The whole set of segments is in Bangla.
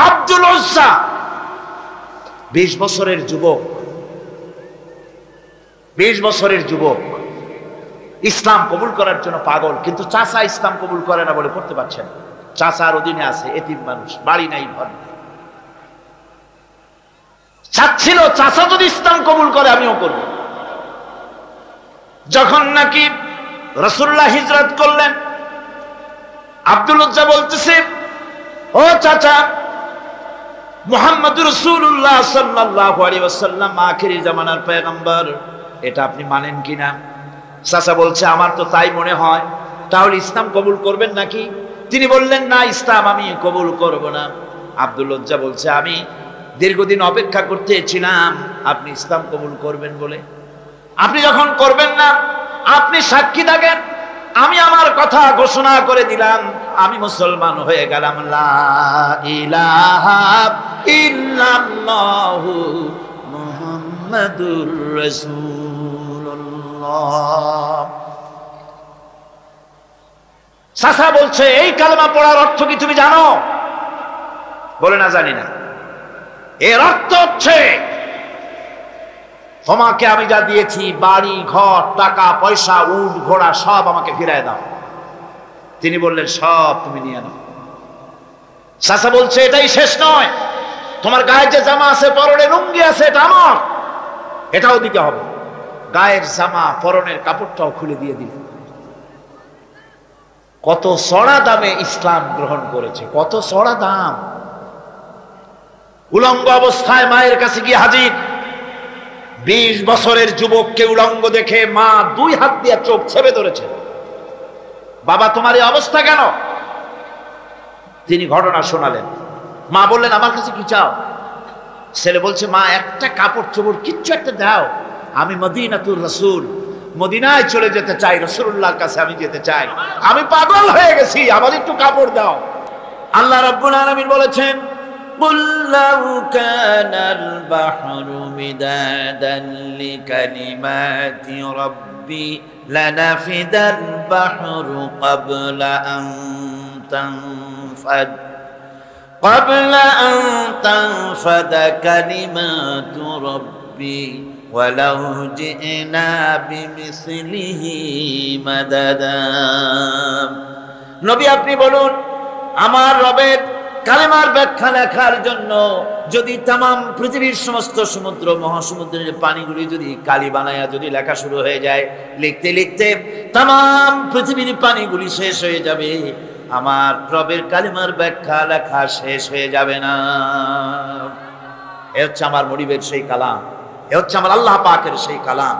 আব্দুল উজ্জা 20 বছরের যুবক, 20 বছরের যুবক ইসলাম কবুল করার জন্য পাগল, কিন্তু চাচা ইসলাম কবুল করে না বলে করতে পারছেন। চাচার অধীনে আছে, এতিম মানুষ, বাড়ি নাই, ঘর নেই। চাচ্ছিল চাচা যদি ইসলাম কবুল করে আমিও করব। যখন নাকি রাসূলুল্লাহ হিজরত করলেন, আব্দুল উজ্জা বলতেছে, ও চাচা, মুহাম্মদুর রাসূলুল্লাহ সাল্লাল্লাহু আলাইহি ওয়াসাল্লাম আখিরি জামানার পয়গম্বর, এটা আপনি মানেন কিনা? চাচা বলছে, আমার তো তাই মনে হয়। তাহলে ইসলাম কবুল করবেন নাকি? তিনি বললেন, না, ইসলাম আমি কবুল করব না। আব্দুল উজ্জা বলছে, আমি দীর্ঘদিন অপেক্ষা করতেছিলাম আপনি ইসলাম কবুল করবেন বলে। আপনি যখন করবেন না, আপনি সাক্ষী থাকেন, আমি আমার কথা ঘোষণা করে দিলাম, আমি মুসলমান হয়ে গেলাম। লা ইলাহা ইল্লাল্লাহু মুহাম্মাদুর রাসূলুল্লাহ। চাচা বলছে, এই কালেমা পড়ার অর্থ কি তুমি জানো? বলে, না, জানি না। এর অর্থ হচ্ছে, তোমাকে আমি যা দিয়েছি, বাড়ি ঘর, টাকা পয়সা, উট ঘোড়া, সব আমাকে ফিরায় দাও। তিনি বললেন, সব তুমি নিয়ে নাও। চাচা বলছে, এটাই শেষ নয়, তোমার গায়ে যে জামা আছে, পরনে লুঙ্গি আছে, এটা আমার, এটাও দিতে হবে। গায়ের জামা, পরনের কাপড়টাও খুলে দিয়ে দিলেন। কত চড়া দামে ইসলাম গ্রহণ করেছে, কত চড়া দাম। উলঙ্গ অবস্থায় মায়ের কাছে গিয়ে হাজির। 20 বছরের যুবককে উলঙ্গ দেখে মা 2 হাত দিয়ে চোখ ছেপে ধরেছে। বাবা, তোমার এই অবস্থা কেন? তিনি ঘটনা শোনালেন। মা বললেন, আমার কাছে কি চাও? ছেলে বলছে, মা, একটা কাপড় চোপড় কিচ্ছু একটা দাও, আমি মদিনাতুর রাসূল, মদিনায় চলে যেতে চাই, রাসূলুল্লাহর কাছে আমি যেতে চাই, আমি পাগল হয়ে গেছি, আমার একটু কাপড় দাও। আল্লাহ রাব্বুল আলামিন বলেছেন, قُلْ لَوْ كَانَ الْبَحْرُ مِدَادًا لِكَلِمَاتِ رَبِّي لَنَفِدَ الْبَحْرُ قَبْلَ أَنْ تَنْفَدَ كَلِمَاتُ رَبِّي وَلَوْ جِئْنَا بِمِثْلِهِ مَدَدًا। নবী, আপনি বলুন, আমার রবের কালেমার ব্যাখ্যা লেখার জন্য যদি তামাম পৃথিবীর সমস্ত সমুদ্র মহাসমুদ্রের পানিগুলি যদি কালি বানায়া যদি লেখা শুরু হয়ে যায়, লিখতে লিখতে তামাম পৃথিবীর পানিগুলি শেষ হয়ে যাবে, আমার রবের কালেমার ব্যাখ্যা লেখা শেষ হয়ে যাবে না। এ হচ্ছে আমার মনিবের সেই কালাম, এ হচ্ছে আমার আল্লাহ পাকের সেই কালাম,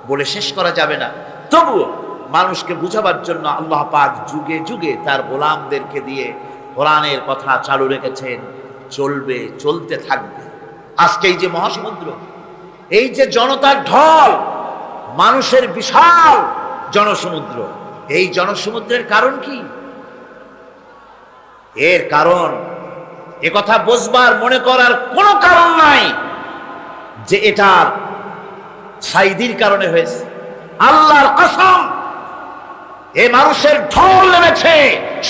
বলে শেষ করা যাবে না। তবুও মানুষকে বুঝাবার জন্য আল্লাহ পাক যুগে যুগে তার গোলামদেরকে দিয়ে কোরআনের কথা চালু রেখেছেন, চলবে, চলতে থাকবে। আজকে এই যে মহাসমুদ্র, এই যে জনতার ঢল, মানুষের বিশাল জনসমুদ্র, এই জনসমুদ্রের কারণ কি? এর কারণ, এ কথা বুঝবার মনে করার কোনো কারণ নাই যে এটার সাইদির কারণে হয়েছে। আল্লাহর কসম, এই মানুষের ঢল নেমেছে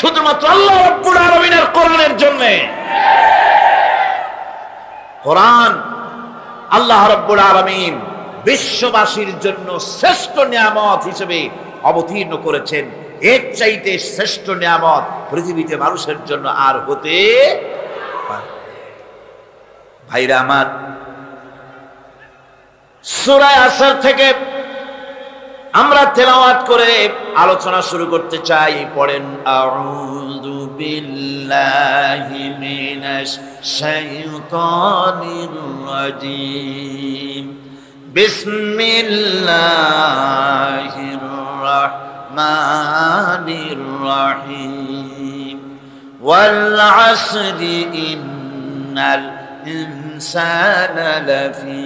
শুধুমাত্র আল্লাহ রাব্বুল আলামিনের কোরআনের জন্য। কোরআন আল্লাহ রাব্বুল আলামিন বিশ্ববাসীর জন্য শ্রেষ্ঠ নিয়ামত হিসেবে অবতীর্ণ করেছেন। এর চাইতে শ্রেষ্ঠ নিয়ামত পৃথিবীতে মানুষের জন্য আর হতে পারে। ভাইরা আমার, সূরা আসর থেকে আমরা তেলাওয়াত করে আলোচনা শুরু করতে চাই। পড়েন, আউযু বিল্লাহি মিনাশ শাইতানির রাজীম, বিসমিল্লাহির রাহমানির রাহিম, ওয়াল আসরি ইন্নাল ইনসানা লাফি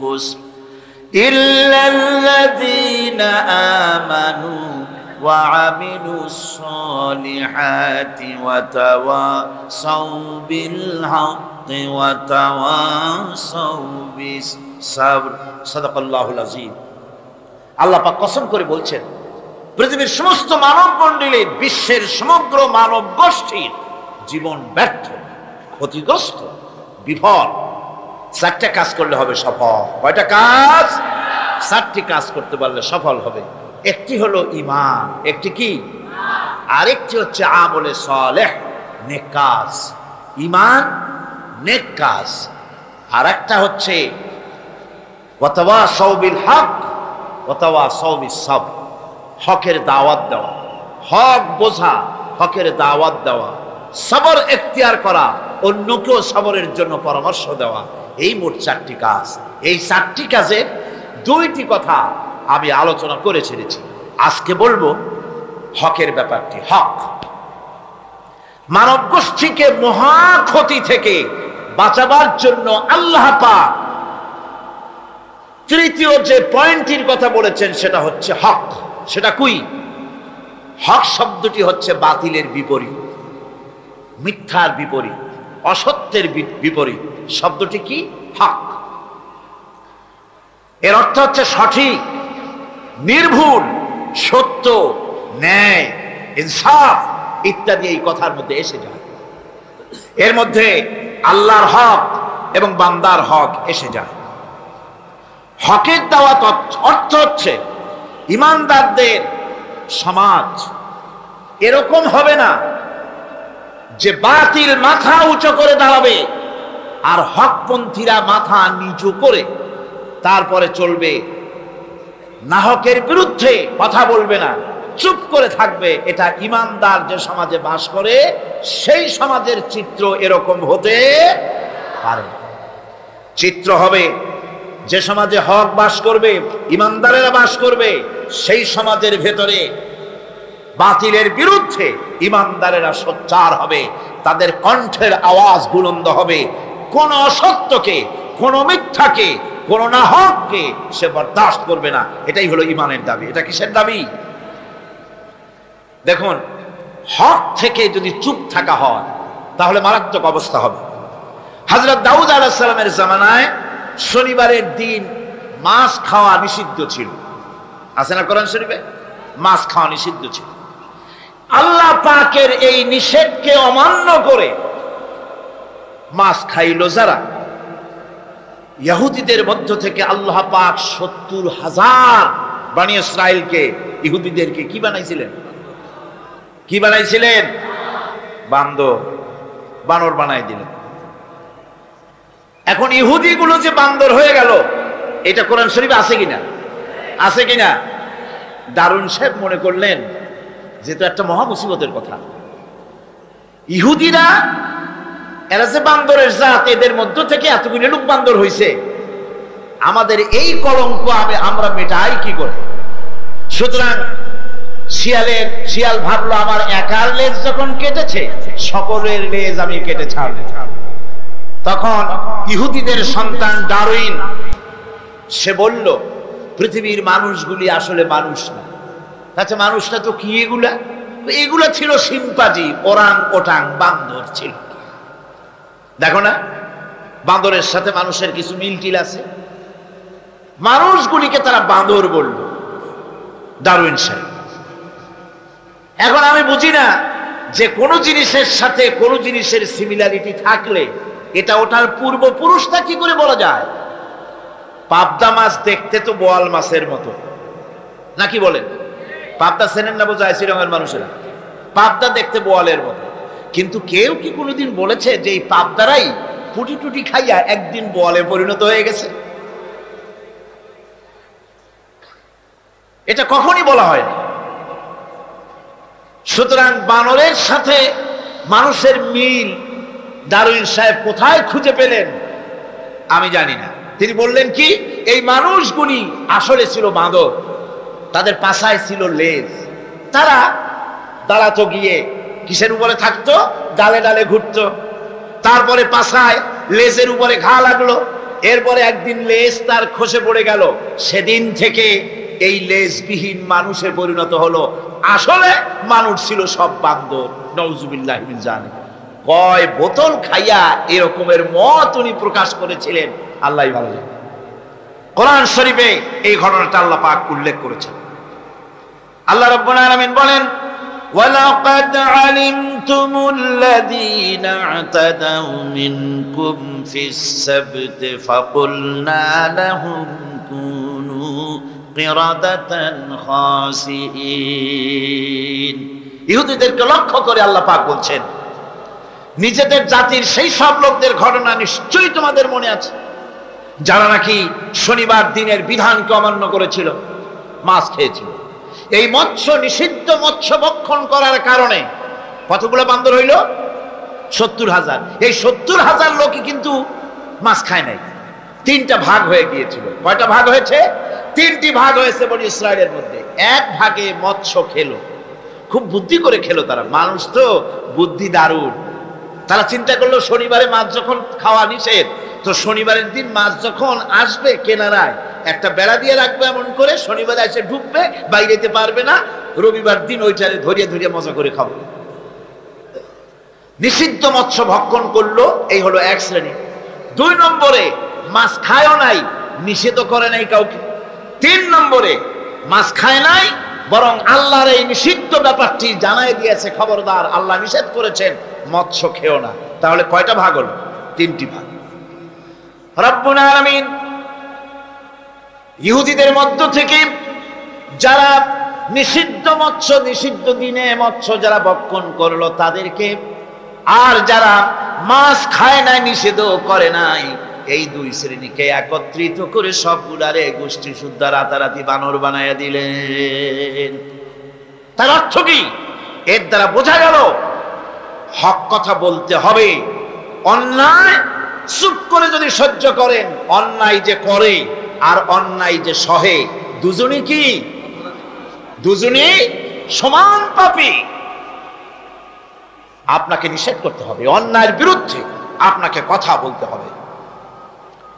খুসর إلا الذين آمنوا وعملوا الصالحات وتواصوا بالحق وتواصوا بالصبر صدق الله العظيم। আল্লাহ পাক কসম করে বলছেন, পৃথিবীর সমস্ত মানব মণ্ডলী, বিশ্বের সমগ্র মানব গোষ্ঠীর জীবন ব্যর্থ, ক্ষতিগ্রস্ত, বিফল। 4টা কাজ করলে হবে সফল। কয়টা কাজ? 4টি কাজ করতে পারলে সফল হবে। একটি হলো ঈমান, একটি কি? আরেকটি হচ্ছে আমলে সালেহ, নেক কাজ। ঈমান, নেক কাজ। আর একটা হচ্ছে ওয়াতাওয়াসাউ বিল হক ওয়াতাওয়াসাউ বিস সাবর, হকের দাওয়াত দেওয়া, হক বোঝা, হকের দাওয়াত দেওয়া, সবর এখতিয়ার করা, অন্যকেও সবরের জন্য পরামর্শ দেওয়া। এই মোট 4টি কাজ। এই 4টি কাজের 2টি কথা আমি আলোচনা করে ছেড়েছি। আজকে বলবো হকের ব্যাপারটি। হক মানব গোষ্ঠীকে মহা ক্ষতি থেকে বাঁচাবার জন্য আল্লাহ পাক তৃতীয় যে পয়েন্টটির কথা বলেছেন সেটা হচ্ছে হক। সেটা কি? হক শব্দটি হচ্ছে বাতিলের বিপরীত, মিথ্যার বিপরীত, অসত্যের বিপরীত। শব্দটি কি? হক। এর অর্থ হচ্ছে সঠিক, নির্ভুল, সত্য, ন্যায়, ইনসাফ ইত্যাদি এই কথার মধ্যে এসে যায়। এর মধ্যে আল্লাহর হক এবং বান্দার হক এসে যায়। হকের দাওয়াত অর্থ হচ্ছে ইমানদারদের সমাজ এরকম হবে না যে বাতিল মাথা উঁচু করে দাঁড়াবে আর হকপন্থীরা মাথা নিচু করে তারপরে চলবে, নাহকের বিরুদ্ধে কথা বলবে না, চুপ করে থাকবে। এটা ইমানদার যে সমাজে বাস করে সেই সমাজের চিত্র এরকম হতে পারে। চিত্র হবে যে সমাজে হক বাস করবে, ইমানদারেরা বাস করবে, সেই সমাজের ভেতরে বাতিলের বিরুদ্ধে ইমানদারেরা সোচ্চার হবে, তাদের কণ্ঠের আওয়াজ বুলন্দ হবে। কোন অসত্যকে, কোন মিথ্যাকে, কোন নাহককে সে বরদাস্ত করবে না। এটাই হলো ঈমানের দাবি। এটা কিসের দাবি? দেখুন, হক থেকে যদি চুপ থাকা হয় তাহলে মারাত্মক অবস্থা হবে। হযরত দাউদ আলাইহিস সালামের জামানায় শনিবারের দিন মাছ খাওয়া নিষিদ্ধ ছিল। আছে না কোরআন শরীফে? মাছ খাওয়া নিষিদ্ধ ছিল। আল্লাহ পাকের এই নিষেধকে অমান্য করে মাছ খাইল যারা, ইহুদিদের মধ্য থেকে আল্লাহ পাক 70,000 বনি ইসরাইলকে, ইহুদিদেরকে কি বানাইছিলেন? কি বানাইছিলেন? বানর বানাই দিলেন। এখন ইহুদিগুলো যে বান্দর হয়ে গেল, এটা কোরআন শরীফে আছে কিনা? আছে কিনা? দারুন সাহেব মনে করলেন যে তো একটা মহা মুসিবতের কথা। ইহুদিরা এরা যে বান্দরের জাত, এদের মধ্য থেকে এতগুলো লোক বান্দর হইছে, আমাদের এই কলঙ্ক আমরা মেটাই কি করে? সুতরাং শিয়াল ভাবলো আমার একার লেজ যখন কেটেছে, সকলের লেজ আমি কেটে ছাড়ব। তখন ইহুদিদের সন্তান ডারউইন সে বলল, পৃথিবীর মানুষগুলি আসলে মানুষ না। আচ্ছা, মানুষটা তো কি? এগুলা ছিল শিম্পাজি, ওরাং ওটাং, বান্দর ছিল। দেখো না, বান্দরের সাথে মানুষের কিছু মিল আছে। মানুষগুলিকে তারা বান্দর বলল, ডারউইন সাহেব। এখন আমি বুঝি না যে কোন জিনিসের সাথে কোন জিনিসের সিমিলারিটি থাকলে এটা ওটার পূর্বপুরুষটা কি করে বলা যায়? পাবদা মাছ দেখতে তো বোয়াল মাছের মতো, নাকি বলেন? পাবদা চেনেন না বোঝায় শ্রীরঙের মানুষেরা? পাবদা দেখতে বোয়ালের মতো। কিন্তু কেউ কি কোনোদিন বলেছে যে এই পাবদারাই পুটি টুটি খাইয়া একদিন বোয়ালে পরিণত হয়ে গেছে? এটা কখনই বলা হয়নি। সুতরাং বানরের সাথে মানুষের মিল ডারউইন সাহেব কোথায় খুঁজে পেলেন আমি জানি না। তিনি বললেন কি, এই মানুষগুলি আসলে ছিল বাঁদর, তাদের পাছায় ছিল লেজ। তারা দাঁড়াতো গিয়ে কিসের উপরে থাকতো? ডালে ডালে ঘুরতো। তারপরে পাছায় লেজের উপরে ঘা লাগলো। এরপরে একদিন লেজ তার খসে পড়ে গেল। সেদিন থেকে এই লেজবিহীন মানুষে পরিণত হলো। আসলে মানুষ ছিল সব বান্দর। নাউজুবিল্লাহি মিন যালিক। কয় বোতল খাইয়া এরকমের মত উনি প্রকাশ করেছিলেন, আল্লাহই ভালো জানে। কোরআন শরীফে এই ঘটনাটা আল্লাহ পাক উল্লেখ করেছেন। আল্লাহ রাব্বুল আলামিন বলেন, وَلَقَدْ عَلِمْتُمُ الَّذِينَ اعْتَدَوْا مِنْكُمْ فِي السَّبْتِ فَقُلْنَا لَهُمْ كُونُوا قِرَدَةً خَاسِئِينَ। ইহুদিদেরকে লক্ষ্য করে আল্লাহ পাক বলছেন, নিজেদের জাতির সেই সব লোকদের ঘটনা নিশ্চয়ই তোমাদের মনে আছে, যারা নাকি শনিবার দিনের বিধানকে অমান্য করেছিল, মাছ খেয়েছিল। এই মৎস্য নিষিদ্ধ মৎস্য ভক্ষণ করার কারণে কতগুলো বান্দর হইল? 70,000। এই 70,000 লোকই কিন্তু মাছ খায় নাই। 3টা ভাগ হয়ে গিয়েছিল। কয়টা ভাগ হয়েছে? 3টি ভাগ হয়েছে বনি ইসরায়েলের মধ্যে। এক ভাগে মৎস্য খেলো, খুব বুদ্ধি করে খেলো তারা। মানুষ তো বুদ্ধি দারুণ। তারা চিন্তা করলো শনিবারে মাছ যখন খাওয়া নিষেধ, তো শনিবারের দিন মাছ যখন আসবে কেনারায় একটা বেড়া দিয়ে রাখবে, এমন করে শনিবারে এসে ঢুকবে, বাইরে যেতে পারবে না। রবিবার দিন ওইটারে ধরিয়ে ধরিয়ে মজা করে খাবো। নিষিদ্ধ মৎস্য ভক্ষণ করলো, এই হলো এক শ্রেণী। 2 নম্বরে মাছ খায়ও নাই, নিষেধ করে নাই কাউকে। 3 নম্বরে মাছ খায় নাই, বরং আল্লাহর এই নিষিদ্ধ ব্যাপারটি জানাই দিয়েছে, খবরদার আল্লাহ নিষেধ করেছেন মৎস্য খেও না। তাহলে কয়টা ভাগ হলো? 3টি ভাগ। রব্বুল আলামিন ইহুদিদের মধ্য থেকে যারা নিষিদ্ধ মৎস্য, নিষিদ্ধ দিনে মৎস্য যারা ভক্ষণ করলো তাদেরকে, আর যারা মাছ খায় নাই, নিষেধ করে নাই, এই 2 শ্রেণীকে একত্রিত করে সবগুলারে গোষ্ঠী শুদ্ধ রাতারাতি বানর বানাইয়া দিলেন। তার অর্থ কি? এর দ্বারা বোঝা গেল হক কথা বলতে হবে। অন্যায় চুপ করে যদি সহ্য করেন, অন্যায় যে করে আর অন্যায় যে সহে, দুজনই কি? দুজনই সমান পাপী। আপনাকে নিষেধ করতে হবে, অন্যায়ের বিরুদ্ধে আপনাকে কথা বলতে হবে।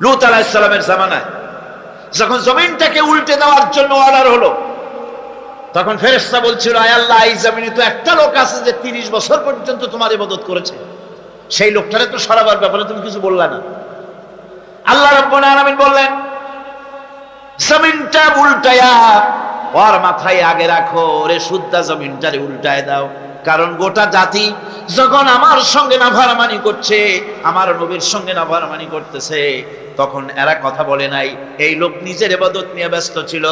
লূত আলাইহিস সালামের জামানায় যখন জমিনটাকে উল্টে দেওয়ার জন্য অর্ডার হলো, তখন ফেরেশতা বলছিল, আয় আল্লাহ, এই জমিনে তো একটা লোক আছে যে 30 বছর পর্যন্ত তোমার ইবাদত করেছে, সেই লোকটারে তো সরাবার ব্যাপারে তুমি কিছু বললা না। আল্লাহ রাব্বুল আলামিন বললেন, জমিনটা উল্টায়া ওর মাথায় আগে রাখো, ওরে শুদ্ধা জমিনটারে উল্টায় দাও। কারণ গোটা জাতি যখন আমার সঙ্গে নাফরমানি করছে, আমার নবীর সঙ্গে নাফরমানি করতেছে, তখন এরা কথা বলে নাই। এই লোক নিজের ইবাদত নিয়ে ব্যস্ত ছিল,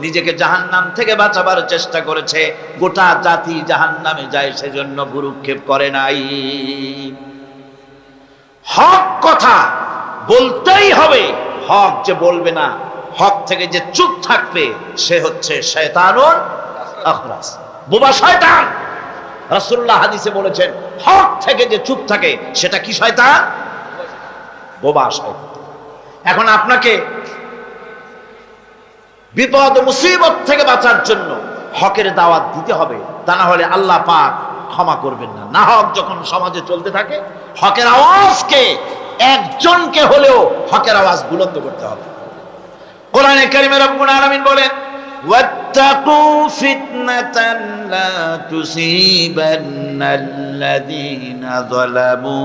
নিজেকে জাহান্নাম থেকে বাঁচাবার চেষ্টা করেছে। গোটা জাতি জাহান্নামে যায়, সেজন্য ভ্রুক্ষেপ করে নাই। হক কথা বলতেই হবে। হক যে বলবে না, হক থেকে যে চুপ থাকবে, সে হচ্ছে শয়তানুন আখরাস, বোবা শয়তান। রাসূলুল্লাহ হাদিসে বলেছেন, হক থেকে যে চুপ থাকে সেটা কি শয়তান? বোবা শয়তান। এখন আপনাকে বিপদ মুসিবত থেকে বাঁচার জন্য হকের দাওয়াত দিতে হবে, তা না হলে আল্লাহ পাক ক্ষমা করবেন না। না হক যখন সমাজে চলতে থাকে, হকের আওয়াজকে, একজনকে হলেও হকের আওয়াজ বুলন্দ করতে হবে। কোরআনে কারিমে রব্বুল আলামিন বলেন, ওয়াত্তাকু ফিতনাতান লা তুসিবান্নাল্লাযীনা যালামু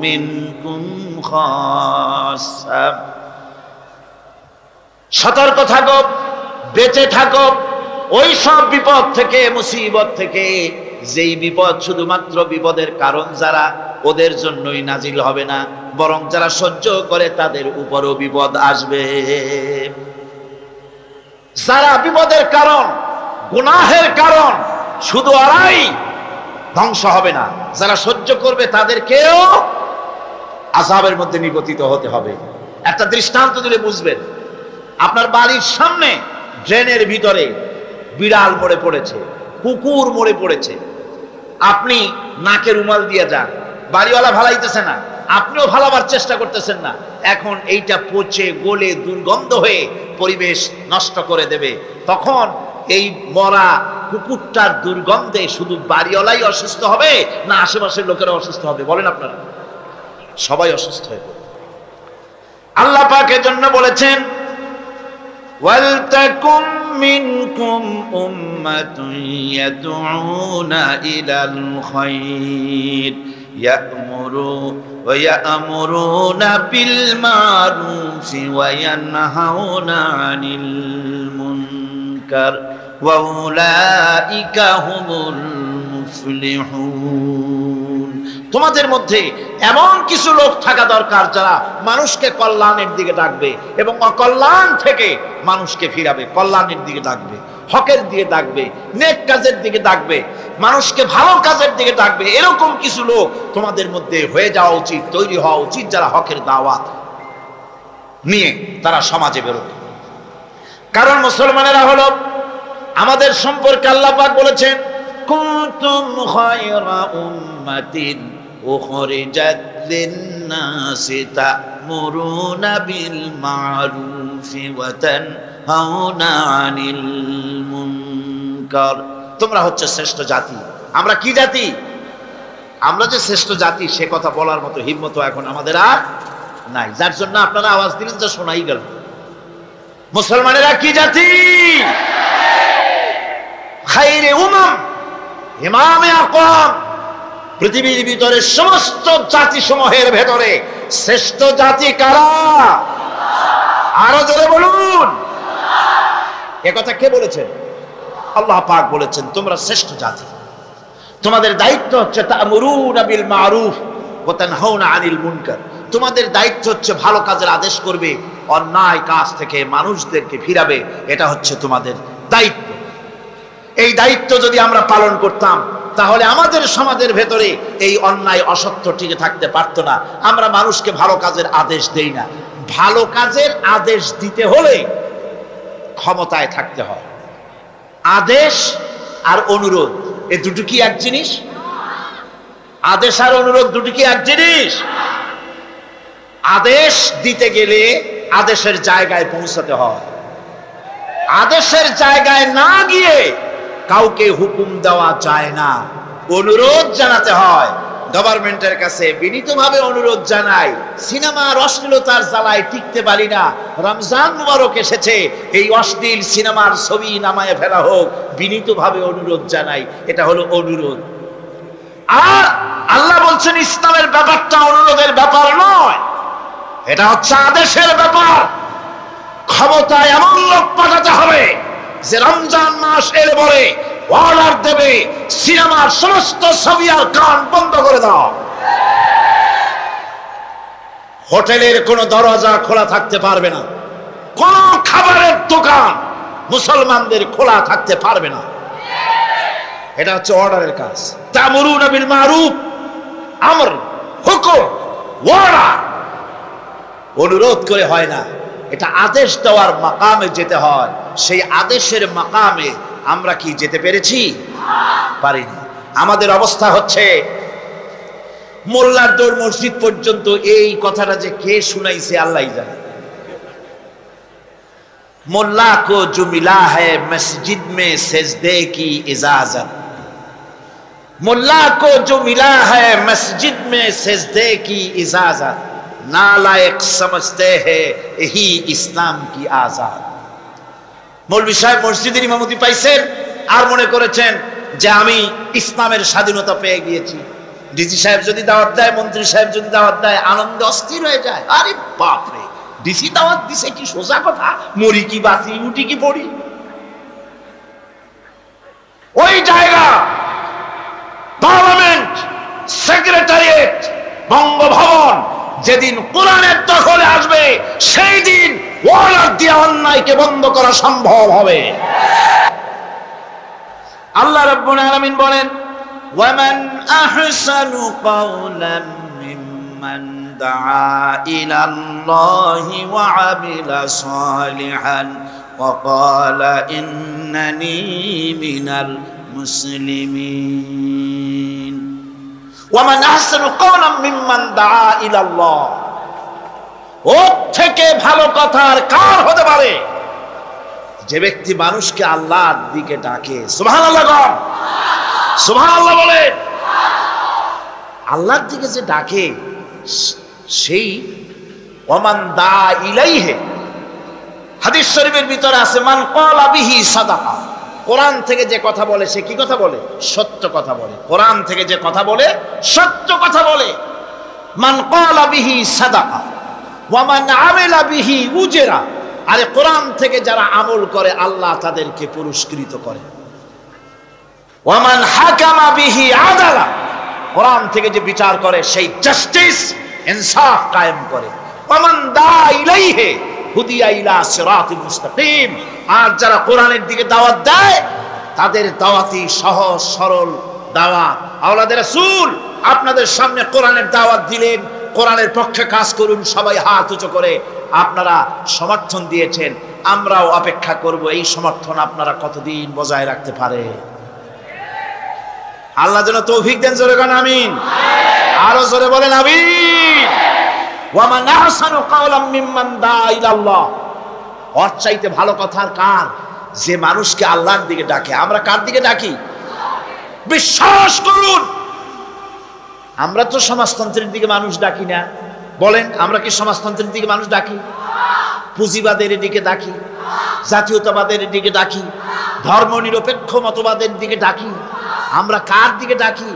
মিনকুম খাসসা। সতর্ক থাকো, বেঁচে থাকো ওই সব বিপদ থেকে, মুসিবত থেকে, যেই বিপদ শুধুমাত্র বিপদের কারণ যারা, ওদের জন্যই নাজিল হবে না, বরং যারা সহ্য করে তাদের উপরও বিপদ আসবে। যারা বিপদের কারণ, গুনাহের কারণ, শুধু ওরাই ধ্বংস হবে না, যারা সহ্য করবে তাদেরকেও আযাবের মধ্যে নিপতিত হতে হবে। একটা দৃষ্টান্ত দিলে বুঝবেন। আপনার বাড়ির সামনে ড্রেনের ভিতরে বিড়াল মরে পড়েছে, কুকুর মরে পড়েছে, আপনি নাকে রুমাল দিয়ে যান, বাড়িওয়ালা ভালাইতেছে না, আপনিও ভালাবার চেষ্টা করতেছেন না। এখন এইটা পচে গলে দুর্গন্ধ হয়ে পরিবেশ নষ্ট করে দেবে। তখন এই মরা কুকুরটার দুর্গন্ধে শুধু বাড়িওয়ালাই অসুস্থ হবে না আশেপাশের লোকেরা অসুস্থ হবে? বলেন আপনারা, সবাই অসুস্থ হয়ে পড়বে। আল্লাহ পাক এর জন্য বলেছেন, ওয়ালতাকুম মিনকুম উম্মাতুন ইয়াদউনা ইলাল খায়র ইয়া'মুরুনা বিল মারুফি ওয়া ইয়ানহাউনা আনিল মুনকার ওয়া উলাইকা হুমুল মুফলিহুন। তোমাদের মধ্যে এমন কিছু লোক থাকা দরকার যারা মানুষকে কল্যাণের দিকে ডাকবে এবং অকল্যাণ থেকে মানুষকে ফিরাবে, কল্যাণের দিকে ডাকবে, হকের দিকে ডাকবে, নেক কাজের দিকে ডাকবে, মানুষকে ভালো কাজের দিকে ডাকবে। এরকম কিছু লোক তোমাদের মধ্যে হয়ে যাওয়া উচিত, তৈরি হওয়া উচিত, যারা হকের দাওয়াত নিয়ে তারা সমাজে বেরোবে। কারণ মুসলমানেরা হলো, আমাদের সম্পর্কে আল্লাহ পাক বলেছেন, কুনতুম খায়রা উম্মাতিন উখরিজাত লিন-নাসি তা'মুরুনা বিল মা'রুফি ওয়া তানহাউনা আনিল মুনকার। তোমরা হচ্ছে শ্রেষ্ঠ জাতি। আমরা কি জাতি? আমরা যে শ্রেষ্ঠ জাতি সে কথা বলার মতো হিম্মত এখন আমাদের আর নাই, যার জন্য আপনারা আওয়াজ দিলেন যা শোনাই গেল। মুসলমানেরা কি জাতি? খায়রে উমাম, ইমামে আকওয়াম। পৃথিবীর ভিতরে সমস্ত জাতি সমূহের ভেতরে শ্রেষ্ঠ জাতি কারা? আরো জোরে বলুন। এ কথা কে বলেছেন? আল্লাহ পাক বলেছেন, তোমরা শ্রেষ্ঠ জাতি। তোমাদের দায়িত্ব হচ্ছে তা'মুরুনা বিল মা'রুফ ওয়া তানহাউনা আনিল মুনকার। তোমাদের দায়িত্ব হচ্ছে ভালো কাজের আদেশ করবে, অন্যায় কাজ থেকে মানুষদেরকে ফিরাবে। এটা হচ্ছে তোমাদের দায়িত্ব। এই দায়িত্ব যদি আমরা পালন করতাম তাহলে আমাদের সমাজের ভেতরে এই অন্যায় অসত্য টিকে থাকতে পারত না। আমরা মানুষকে ভালো কাজের আদেশ দেই না। ভালো কাজের আদেশ দিতে হলে ক্ষমতায় থাকতে হয়। আদেশ আর অনুরোধ এ দুটো কি এক জিনিস? আদেশ আর অনুরোধ দুটো কি এক জিনিস? আদেশ দিতে গেলে আদেশের জায়গায় পৌঁছাতে হয়। আদেশের জায়গায় না গিয়ে কাউকে হুকুম দেওয়া যায় না, অনুরোধ জানাতে হয়। গভর্নমেন্টের কাছে বিনীতভাবে অনুরোধ জানাই, সিনেমার অশ্লীলতার জ্বালায় টিকতে পারি না, রমজান মুবারক এসেছে, এই অশ্লীল সিনেমার ছবি নামায় ফেলা হোক, বিনীতভাবে অনুরোধ জানাই। এটা হলো অনুরোধ। আর আল্লাহ বলছেন ইসলামের ব্যাপারটা অনুরোধের ব্যাপার নয়, এটা হচ্ছে আদেশের ব্যাপার। ক্ষমতায় এমন লোক পাঠাতে হবে যে রমজান মাস এলে বলে অর্ডার দেবে, সিনেমার সমস্ত ছবি আর গান বন্ধ করে দাও। হোটেলের কোনো দরজা খোলা থাকতে পারবে না, কোন খাবারের দোকান মুসলমানদের খোলা থাকতে পারবে না। এটা হচ্ছে অর্ডারের কাজ। তা'মুরুনা বিল মা'রুফ, আমর, হুকুম, অর্ডার। অনুরোধ করে হয় না, এটা আদেশ দেওয়ার মাকামে যেতে হয়। সেই আদেশের মাকামে আমরা কি যেতে পেরেছি? পারিনি। আমাদের অবস্থা হচ্ছে, মোল্লার দৌড় মসজিদ পর্যন্ত এই কথাটা যে কে শুনাইছে আল্লাহই জানে। মোল্লা কো जो मिला है मस्जिद में सजदे की इजाजत, मोल्ला को जो मिला है मस्जिद में सजदे की इजाजत, नालायक समझते हैं यही इस्लाम की आजाद। মৌলভী সাহেব মসজিদের ইমামতি পাইছেন আর মনে করেছেন যে আমি ইসলামের স্বাধীনতা পেয়ে গিয়েছি। ডিসি সাহেব যদি দাওয়াত দেয়, মন্ত্রী সাহেব যদি দাওয়াত দেয়, আনন্দে অস্থির হয়ে যায়। আরে বাপ রে, ডিসি দাওয়াত দিছে, কি সোজা কথা, মরি কি বাঁচি, উঠি কি পড়ি। ওই জায়গা পার্লামেন্ট, সেক্রেটারিয়েট, বঙ্গভবন যেদিন কোরআনের দখলে আসবে সেই দিন অর্ডার দিয়ে অন্যায়কে বন্ধ করা সম্ভব হবে। আল্লাহ রাব্বুল আলামিন বলেন, ওয়ামান আহসানু কাওলাম মিম্মান দাআ ইলাল্লাহি ওয়া আমিলা সালিহান ওয়া ক্বালা ইন্নানি মিনাল মুসলিমিন। ওয়ামান আহসানু কাওলাম মিম্মান দাআ ইলাল্লাহ, ওর থেকে ভালো কথা আর কার হতে পারে? যে ব্যক্তি মানুষকে আল্লাহর দিকে ডাকে। সুবহানাল্লাহ বলেন, সুবহানাল্লাহ বলেন। আল্লাহর দিকে যে ডাকে সেই ওয়ামান দা ইলাইহি, হাদিস শরীফের ভিতরে আছে মান ক্বালা বিহি সাদাকা। কোরআন থেকে যে কথা বলে সে কি কথা বলে? সত্য কথা বলে। কোরআন থেকে যে কথা বলে সত্য কথা বলে। মান ক্বালা বিহি সাদাকা ওয়া মান আমিলা বিহি উজরা। আরে কোরআন থেকে যারা আমল করে আল্লাহ তাদেরকে পুরস্কৃত করে। ওয়ামান হাকামা বিহি আদালা, কোরআন থেকে যে বিচার করে সেই জাস্টিস ইনসাফ কায়েম করে। ওয়ামান দা ইলাইহি হুদিয়া ইলা সিরাতিল মুস্তাকিম, আর যারা কোরআনের দিকে দাওয়াত দেয় তাদের দাওয়াতই সহজ সরল দাওয়াত। আওলাদের রাসূল আপনাদের সামনে কোরআনের দাওয়াত দিলেন, কোরআনের পক্ষে কাজ করুন, সবাই হাত উঁচু করে আপনারা সমর্থন দিয়েছেন। আমরাও অপেক্ষা করব এই সমর্থন আপনারা কতদিন বজায় রাখতে পারে। আল্লাহ যেন তৌফিক দেন। জোরে বলেন আমিন। আরো জোরে বলেন আমিন। ওয়া মান আহসানু কাওলাম মিম্মান দা ইলাল্লাহ, ওর চাইতে ভালো কথা কার? যে মানুষকে আল্লাহর দিকে ডাকে। আমরা কার দিকে ডাকি? বিশ্বাস করুন, আমরা তো সমাজতন্ত্রের দিকে মানুষ ডাকি না। বলেন, আমরা কি সমাজতন্ত্রের দিকে মানুষ ডাকি? পুঁজিবাদের দিকে ডাকি, জাতীয়তাবাদের দিকে ডাকি, ধর্মনিরপেক্ষ মতবাদের দিকে ডাকি। আমরা কার দিকে ডাকি?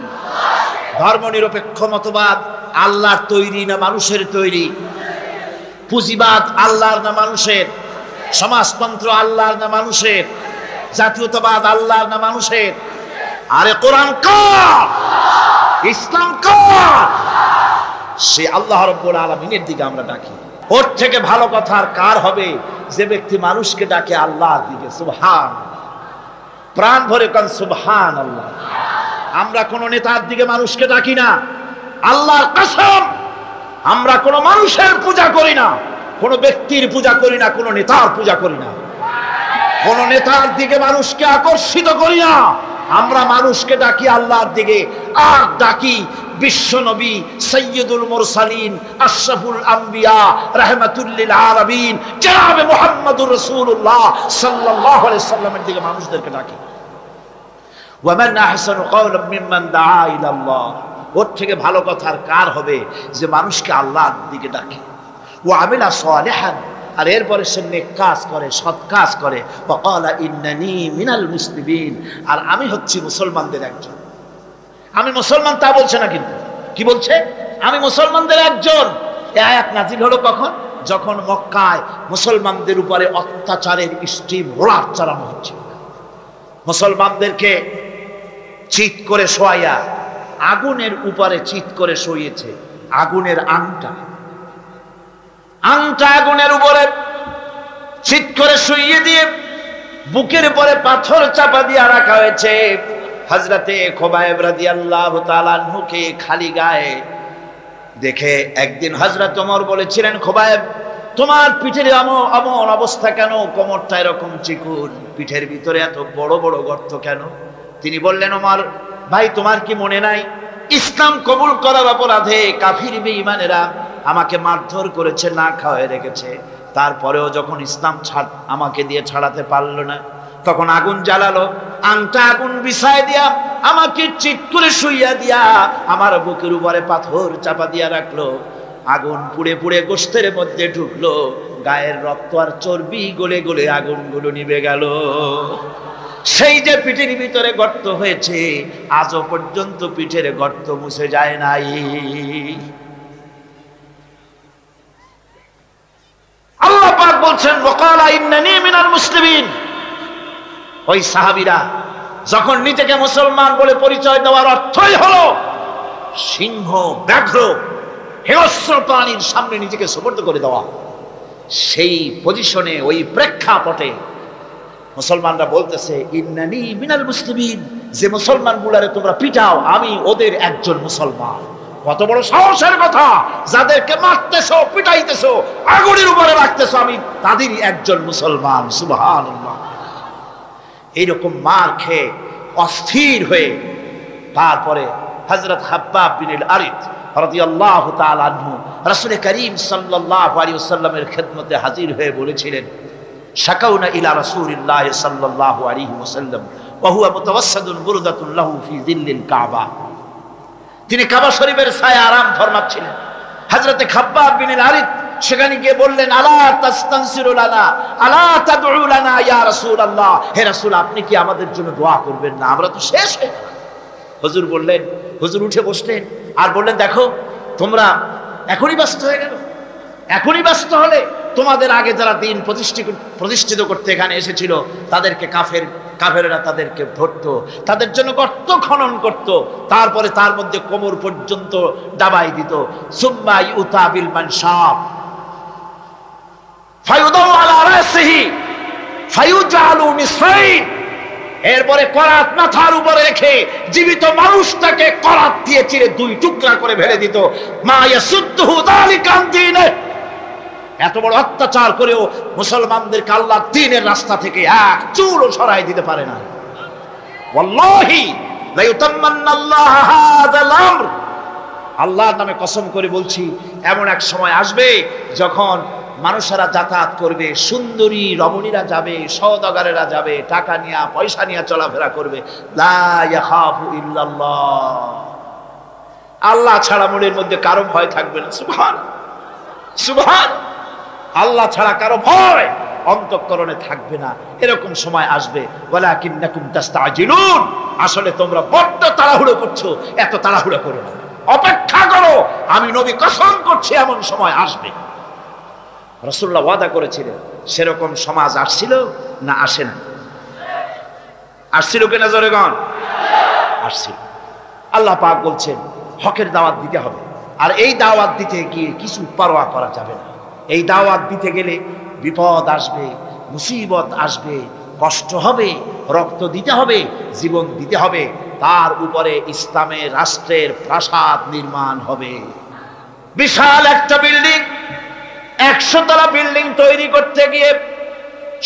ধর্মনিরপেক্ষ মতবাদ আল্লাহর তৈরি না মানুষের তৈরি? পুঁজিবাদ আল্লাহর না মানুষের? সমাজতন্ত্র আল্লাহর না মানুষের? জাতীয়তাবাদ আল্লাহর না মানুষের? আরে কোরআন কার? ইসলাম কার? সে আল্লাহ রাব্বুল আলামিনের দিকে আমরা ডাকি। ওর থেকে ভালো কথা আর কার হবে? যে ব্যক্তি মানুষকে ডাকে আল্লাহর দিকে। সুবহান, প্রাণ ভরে কান সুবহানাল্লাহ। আমরা কোন নেতার দিকে মানুষকে ডাকি না, আল্লাহর কসম। আমরা কোন মানুষের পূজা করি না, কোন ব্যক্তির পূজা করি না, কোন নেতার পূজা করি না, কোন নেতার দিকে মানুষকে আকর্ষিত করি না। আমরা মানুষকে ডাকি আল্লাহর দিকে, আর ডাকি বিশ্ব নবী সৈয়দুল মুরসালিন আশরাফুল আম্বিয়া রাহমাতুল লিল আলামিন জনাবে মুহাম্মদুর রাসূলুল্লাহ সাল্লাল্লাহু আলাইহি সাল্লামের দিকে মানুষদেরকে ডাকি। ওয়া মান আহসানু কাওলাম মিম্মান দাআ ইলাল্লাহ, ওর থেকে ভালো কথা আর কার হবে? যে মানুষকে আল্লাহর দিকে ডাকে। ওয়া আমিলা সালিহান, আর এরপরে সে নেক কাজ করে, সৎ কাজ করে। ওয়া ক্বালা ইন্নানি মিনাল মুসলিমিন, আর আমি হচ্ছি মুসলমানদের একজন। আমি মুসলমান তা বলছে না, কিন্তু কি বলছে? আমি মুসলমানদের একজন। এই আয়াত নাজিল হলো কখন? যখন মক্কায় মুসলমানদের উপরে অত্যাচারের স্টিম রোলার চালানো হচ্ছে। মুসলমানদেরকে চিৎ করে শোয়াইয়া আগুনের উপরে চিৎ করে শুইয়েছে। আগুনের আংটা আগুনের উপরে চিৎ করে শুইয়ে দিয়ে বুকের উপরে পাথর চাপা দিয়ে রাখা হয়েছে। হযরতে খুবাইব রাদিয়াল্লাহু তাআলা আনহুকে খালি গায়ে দেখে একদিন হযরত ওমর বলেছিলেন, খুবাইব, তোমার পিঠের এমন অবস্থা কেন? কোমরটা এরকম চিকুন, পিঠের ভিতরে এত বড় বড় গর্ত কেন? তিনি বললেন, ওমর ভাই, তোমার কি মনে নাই ইসলাম কবুল করার অপরাধে কাফির বেঈমানেরা আমাকে মারধর করেছে, না খাওয়ায় রেখেছে। তারপরেও যখন ইসলাম আমাকে দিয়ে ছাড়াতে পারলো না, তখন আগুন জ্বালালো, আংটা আগুন বিছায় দিয়া আমাকে চিৎ করে শুইয়া দিয়া আমার বুকের উপরে পাথর চাপা দিয়া রাখলো। আগুন পুড়ে পুড়ে গোশতের মধ্যে ঢুকলো, গায়ের রক্ত আর চর্বি গলে গলে আগুনগুলো নিভে গেল। সেই যে পিঠের ভিতরে গর্ত হয়েছে, আজও পর্যন্ত পিঠের গর্ত মুছে যায় নাই। আল্লাহ পাক বলছেন, ওয়াকালা ইন্নানি মিনাল মুসলিমিন। ওই সাহাবীরা যখন নিজেকে মুসলমান বলে পরিচয় দেওয়ার অর্থই হলো সিংহ, ব্যাঘ্র, হিংস্র প্রাণীর সামনে নিজেকে সুপর্দ করে দেওয়া, সেই পজিশনে, ওই প্রেক্ষাপটে মুসলমানরা বলতেছে, ইন্নানি মিনাল মুসলিমিন। যে মুসলমান গুলারে তোমরা পিটাও, আমি ওদের একজন মুসলমান। কত বড় সাহসের কথা! যাদেরকে মারতেছো, পিটাইতেছো, আগুনের উপরে রাখতেছো, আমি তাদেরই একজন মুসলমান। সুবহানাল্লাহ। এইরকম মার খেয়ে অস্থির হয়ে তারপরে হযরত খাব্বাব বিন আল-আরিত রাদিয়াল্লাহু তাআলা আনহু রাসূল করিম সাল্লাল্লাহু আলাইহি ওয়াসাল্লামের খেদমতে হাজির হয়ে বলেছিলেন, শাকাউনা ইলা রাসূলিল্লাহ সাল্লাল্লাহু আলাইহি ওয়াসাল্লাম ওয়া হুয়া মুতাওয়াসসাদুন বুরদাতুন লাহু ফি যিল্লিল কাবা। তিনি কাবা শরীফের ছায়া আরাম ফরমাচ্ছিলেন। হযরত খাব্বাব বিন আল-আরিত সেখানে গিয়ে বললেন, আলা তাস্তানসিরু লানা, আলা তাদউ লানা ইয়া রাসূলুল্লাহ, হে রাসূল, আপনি কি আমাদের জন্য দোয়া করবেন না? আমরা তো শেষ হয়ে গেলাম। হুজুর বললেন, হুজুর উঠে বসলেন আর বললেন, দেখো, তোমরা এখনই ব্যস্ত হয়ে গেল। এখনই ব্যস্ত হলে তোমাদের আগে যারা দিন প্রতিষ্ঠিত করতে এখানে এসেছিল তাদেরকে কাফের কাফেররা তাদেরকে ধরতো, তাদের জন্য গর্ত খনন করত, তারপরে তার মধ্যে কোমর পর্যন্ত ডাবাই দিত। সুম্মা ইউতা বিল মানশাব ফায়ুদাউ আলা রাসিহি ফায়ুজালু নিসফাইন, এরপরে করাত মাথার উপরে রেখে জীবিত মানুষটাকে করাত দিয়ে চিরে দুই টুকরা করে ফেলে দিত। মা ইয়াসুদ্দুহু যালিকা আন দীনে, এত বড় অত্যাচার করেও মুসলমানদেরকে আল্লাহর দ্বীনের রাস্তা থেকে এক চুলও সরাই দিতে পারে না। ওয়াল্লাহি লা ইউতাম্মান্নাল্লাহু হাযাল আমর, আল্লাহর নামে কসম করে বলছি, এমন এক সময় আসবে যখন মানুষেরা যাতায়াত করবে, সুন্দরী রমণীরা যাবে, সওদাগরেরা যাবে, টাকা নিয়ে পয়সা নিয়ে চলাফেরা করবে। লা ইয়াখাফু ইল্লাল্লাহ, আল্লাহ ছাড়া মনের মধ্যে কারো ভয় থাকবে না। সুবহান সুবহান, আল্লাহ ছাড়া কারো ভয় অন্তঃকরণে থাকবে না। এরকম সময় আসবে। ওয়ালাকিন্নাকুম তাস্তাজিলুন, আসলে তোমরা বড্ড তাড়াহুড়ো করছো, এত তাড়াহুড়ো করো না, অপেক্ষা করো, আমি নবী কসম করছি এমন সময় আসবে। রাসূলুল্লাহ ওয়াদা করেছিলেন, সেরকম সমাজ আসছিল না আসে না? আসছিল কিনা জোরে গণ? আসছিল। আল্লাহ পাক বলছেন হকের দাওয়াত দিতে হবে, আর এই দাওয়াত দিতে গিয়ে কিছু পরোয়া করা যাবে না। এই দাওয়াত দিতে গেলে বিপদ আসবে, মুসিবত আসবে, কষ্ট হবে, রক্ত দিতে হবে, জীবন দিতে হবে, তার উপরে ইসলামের রাষ্ট্রের প্রাসাদ নির্মাণ হবে। বিশাল একটা বিল্ডিং, 100 তলা বিল্ডিং তৈরি করতে গিয়ে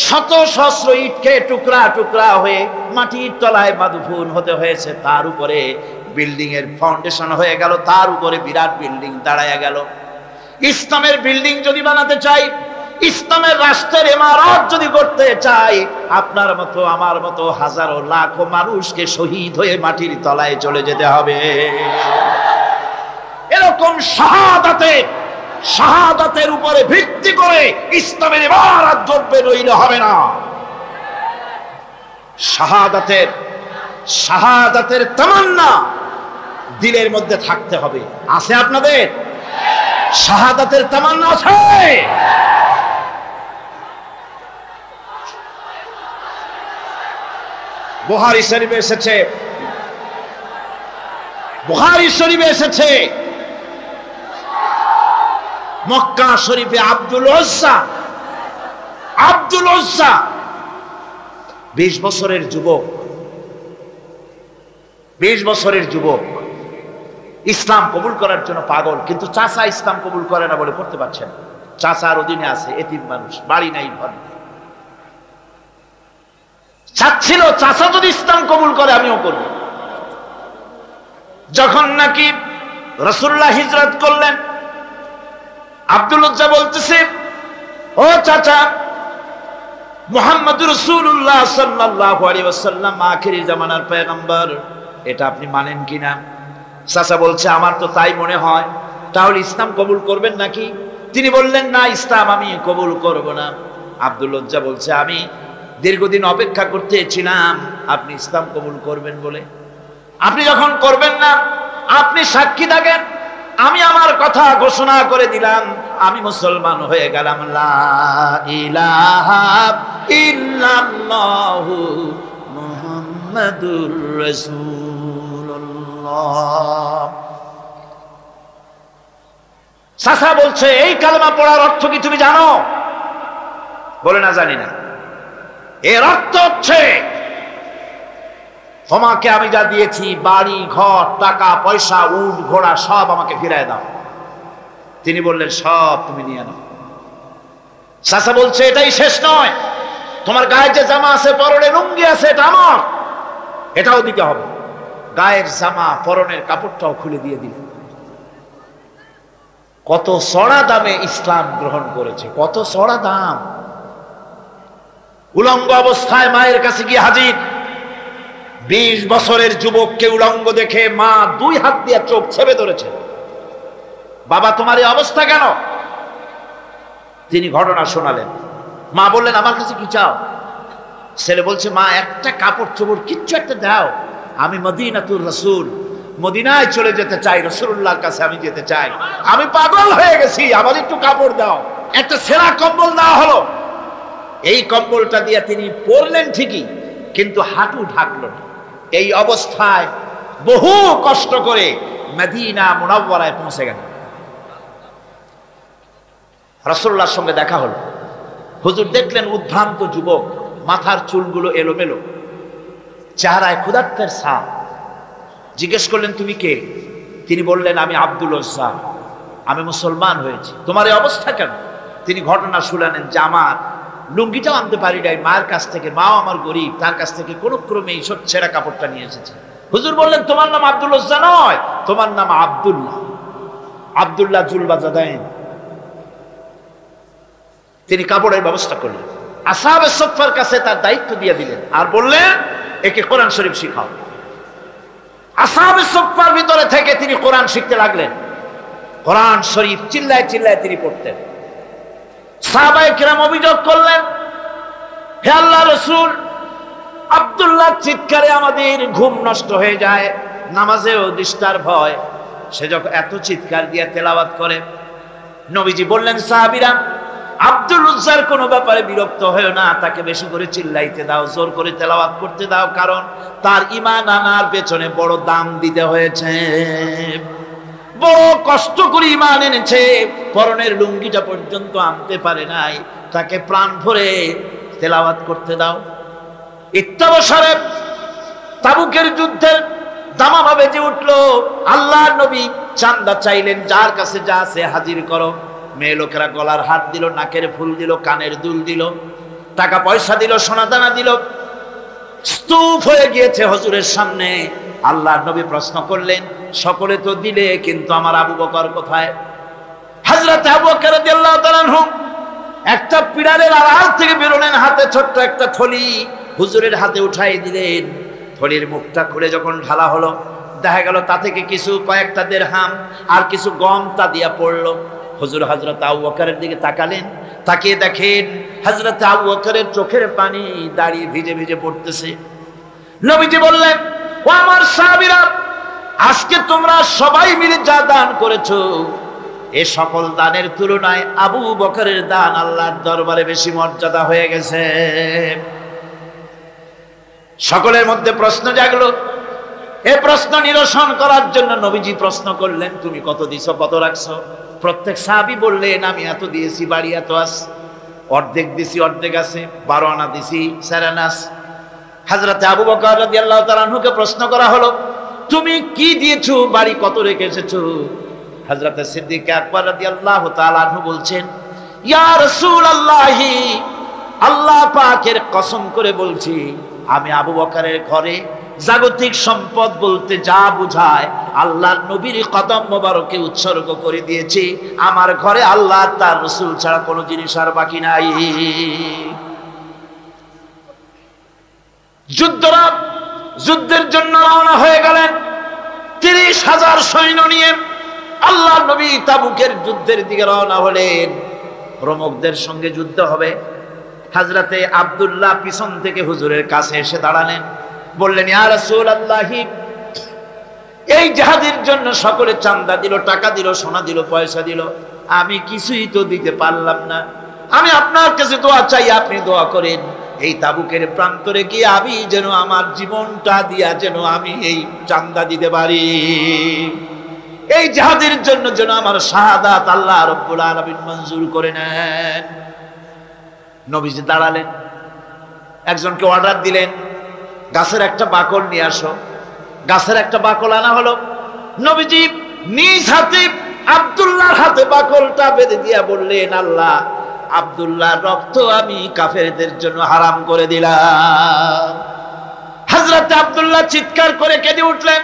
শত সহস্র ইটকে টুকরা টুকরা হয়ে মাটির তলায় মাদফুন হতে হয়েছে। তার উপরে বিল্ডিং এর ফাউন্ডেশন হয়ে গেল, তার উপরে বিরাট বিল্ডিং দাঁড়ায় গেল। ইসলামের বিল্ডিং যদি বানাতে চাই, ইসলামের রাষ্ট্রের ইমারত যদি করতে চাই, আপনার মতো আমার মতো হাজারো লাখো মানুষকে শহীদ হয়ে মাটির তলায় চলে যেতে হবে। এরকম শাহাদাতের উপরে ভিত্তি করে ইসলামের ইমারত গড়বে, নইলে হবে না। শাহাদাতের তামান্না দিলের মধ্যে থাকতে হবে। আছে আপনাদের শাহাদাতের তামান্না? আছে। বুখারী শরীফে এসেছে, মক্কা শরীফে আব্দুল উজ্জা 20 বছরের যুবক, 20 বছরের যুবক ইসলাম কবুল করার জন্য পাগল, কিন্তু চাচা ইসলাম কবুল করে না বলে করতে পারছেন। চাচার অধীনে আছে, এতিম মানুষ, বাড়ি নাই, ঘর নেই। চাচ্ছিল চাচা যদি ইসলাম কবুল করে আমিও করব। যখন নাকি রাসূলুল্লাহ হিজরত করলেন, আব্দুল উজ্জা বলতেছে, ও চাচা, মুহাম্মদুর রাসূলুল্লাহ সাল্লাল্লাহু আলাইহি ওয়াসাল্লাম আখিরি জামানার পয়গম্বর, এটা আপনি মানেন কিনা? চাচা বলছে, আমার তো তাই মনে হয়। তাহলে ইসলাম কবুল করবেন নাকি? তিনি বললেন, না, ইসলাম আমি কবুল করব না। আব্দুল উজ্জা বলছে, আমি দীর্ঘদিন অপেক্ষা করতেছিলাম আপনি ইসলাম কবুল করবেন বলে। আপনি যখন করবেন না, আপনি সাক্ষী থাকেন, আমি আমার কথা ঘোষণা করে দিলাম, আমি মুসলমান হয়ে গেলাম। লা ইলাহা ইল্লাল্লাহু মুহাম্মাদুর রাসূলুল্লাহ। চাচা বলছে, এই কালেমা পড়ার অর্থ কি তুমি জানো? বলে, না, জানি না। এর অর্থ হচ্ছে, তোমাকে আমি যা দিয়েছি, বাড়ি ঘর, টাকা পয়সা, উট ঘোড়া, সব আমাকে ফিরায় দাও। তিনি বললেন, সব তুমি নিয়ে নাও। চাচা বলছে, এটাই শেষ নয়, তোমার গায়ে যে জামা আছে, পরনে লুঙ্গি আছে, এটা আমার, এটাও দিতে হবে। গায়ের জামা, পরনের কাপড়টাও খুলে দিয়ে দিলেন। কত চড়া দামে ইসলাম গ্রহণ করেছে, কত চড়া দাম। উলঙ্গ অবস্থায় মায়ের কাছে গিয়ে হাজির। 20 বছরের যুবককে উলঙ্গ দেখে মা 2 হাত দিয়ে চোখ ছেপে ধরেছে। বাবা, তোমার এই অবস্থা কেন? তিনি ঘটনা শোনালেন। মা বললেন, আমার কাছে কি চাও? ছেলে বলছে, মা, একটা কাপড় চোপড় কিচ্ছু একটা দাও, আমি মদিনাতুর রাসূল, মদিনায় চলে যেতে চাই, রাসূলুল্লাহর কাছে আমি যেতে চাই, আমি পাগল হয়ে গেছি, আমার একটু কাপড় দাও। একটা সেরা কম্বল দেওয়া হলো। এই কম্বলটা দিয়ে তিনি পরলেন ঠিকই, কিন্তু হাঁটু ঢাকলো না। এই অবস্থায় বহু কষ্ট করে মদিনা মুনাওয়ারায় পৌঁছে গেল। রাসূলুল্লাহর সঙ্গে দেখা হলো। হুজুর দেখলেন উদ্ভ্রান্ত যুবক, মাথার চুলগুলো এলোমেলো, চেহারায় ক্ষুধার্তের ছাপ। জিজ্ঞেস করলেন, তুমি কে? তিনি বললেন, আমি আব্দুল উজ্জা, আমি মুসলমান হয়েছি। তোমার এই অবস্থা কেন? তিনি ঘটনা শুনালেন যে আমার লুঙ্গিটাও আনতে পারি নাই মায়ের কাছ থেকে, মাও আমার গরিব, তার কাছ থেকে কোন ক্রমে এই ছেঁড়া কাপড়টা নিয়ে এসেছে। হুজুর বললেন, তোমার নাম আব্দুল উজ্জা নয়, তোমার নাম আব্দুল্লাহ, আব্দুল্লাহ জুলবাজাদাইন। তিনি কাপড়ের ব্যবস্থা করলেন, আসহাবে সুফফার কাছে তার দায়িত্ব দিয়ে দিলেন, আর বললেন, একে কোরআন শরীফ শিখাও। আসহাবে সুফফার ভিতরে থেকে তিনি কোরআন শিখতে লাগলেন। কোরআন শরীফ চিল্লায় চিল্লায় তিনি পড়তেন। সাহাবায়ে কিরাম অভিযোগ করলেন, হে আল্লাহর রাসূল, আব্দুল্লাহ চিৎকারে আমাদের ঘুম নষ্ট হয়ে যায়, নামাজেও ডিস্টার্ব হয়, সে যখন এত চিৎকার দিয়ে তেলাওয়াত করে। নবীজি বললেন, সাহাবীরা, আব্দুল উজ্জার কোনো ব্যাপারে বিরক্ত হয়েও না, তাকে বেশি করে চিল্লাইতে দাও, জোর করে তেলাওয়াত করতে দাও, কারণ তার ঈমান আনার পেছনে বড় দাম দিতে হয়েছে, বড় কষ্ট করে ঈমান এনেছে, পরনের লুঙ্গিটা পর্যন্ত আনতে পারে নাই, তাকে প্রাণ ভরে তেলাওয়াত করতে দাও। ইত্তাবসারে তাবুকের যুদ্ধের দামামা বেজে উঠলো। আল্লাহর নবী চান্দা চাইলেন, যার কাছে যা আছে হাজির করো। মেয়ে লোকেরা গলার হাত দিল, নাকের ফুল দিল, কানের দুল দিল, টাকা পয়সা দিল, সোনাদানা দিল। স্তূপ হয়ে গিয়েছে হুজুরের সামনে। আল্লাহর নবী প্রশ্ন করলেন, সকলে তো দিলে, কিন্তু আমার আবু বকর কোথায়? হযরত আবু বকর রাদিয়াল্লাহু তাআলা আনহু একটা পিড়ারের আড়াল থেকে বেরোলেন, হাতে ছোট্ট একটা থলি হুজুরের হাতে উঠাই দিলেন। থলির মুখটা খুলে যখন ঢালা হলো, দেখা গেল তা থেকে কিছু কয়েকটা দিরহাম আর কিছু গম তা দিয়া পড়লো। হুজুর হযরত আবু বকরের দিকে তাকালেন, তাকিয়ে দেখেন হযরত আবু বকরের চোখের পানি দাঁড়িয়ে ভিজে ভিজে পড়তেছে। নবীজি বললেন, ও আমার সাহাবীরা, আজকে তোমরা সবাই মিলে যা দান করেছো, এ সকল দানের তুলনায় আবু বকরের দান আল্লাহর দরবারে বেশি মর্যাদা হয়ে গেছে। সকলের মধ্যে প্রশ্ন জাগলো। এই প্রশ্ন নিরসন করার জন্য নবীজি প্রশ্ন করলেন, তুমি কত দিছো, কত রাখছো? প্রত্যেক সাহাবী বললেন, আমি এত দিয়েছি, বাড়ি এত আছে, অর্ধেক দিছি, অর্ধেক আছে, 12 আনা দিছি, 4 আনা আছে। হযরত আবু বকর রাদিয়াল্লাহু তাআলা আনহুকে প্রশ্ন করা হলো, তুমি কি দিয়েছো, বাড়ি কত রেখে এসেছো? হযরত সিদ্দিক আকবর রাদিয়াল্লাহু তাআলা আনহু বলছেন, ইয়া রাসূলুল্লাহ, আল্লাহ পাকের কসম করে বলছি, আমি আবু বকরের ঘরে জাগতিক সম্পদ বলতে যা বুঝায় আল্লাহর নবীর কদম মোবারকে উৎসর্গ করে দিয়েছি। আমার ঘরে আল্লাহ তার রাসূল ছাড়া কোনো জিনিস আর বাকি নাই। যুদ্ধের জন্য রওনা হয়ে গেলেন 30,000 সৈন্য নিয়ে। আল্লাহর নবী তাবুকের যুদ্ধের দিকে রওনা হলেন। রোমকদের সঙ্গে যুদ্ধ হবে। হযরতে আব্দুল্লাহ পিছন থেকে হুজুরের কাছে এসে দাঁড়ালেন, বললেন, ইয়া রাসূলুল্লাহ, এই জিহাদের জন্য সকলে চান্দা দিল, টাকা দিল, সোনা দিল, পয়সা দিল, আমি কিছুই তো দিতে পারলাম না। আমি আপনার কাছে দোয়া চাই, আপনি দোয়া করেন, এই তাবুকের প্রান্তরে গিয়ে আমি যেন আমার জীবনটা দিয়া যেন আমি এই চান্দা দিতে পারি, এই জিহাদের জন্য যেন আমার শাহাদাত আল্লাহ রাব্বুল আলামিন মঞ্জুর করে নেন। নবীজি দাঁড়ালেন, একজনকে অর্ডার দিলেন, গাছের একটা বাকল নিয়ে আসো। গাছের একটা বাকল আনা হলো। নবীজি নিজ হাতে আব্দুল্লাহর হাতে বাকলটা বেঁধে দিয়া বললেন, আল্লাহ, আব্দুল্লাহর রক্ত আমি কাফেরদের জন্য হারাম করে দিলাম। হযরত আব্দুল্লাহ চিৎকার করে কেঁদে উঠলেন,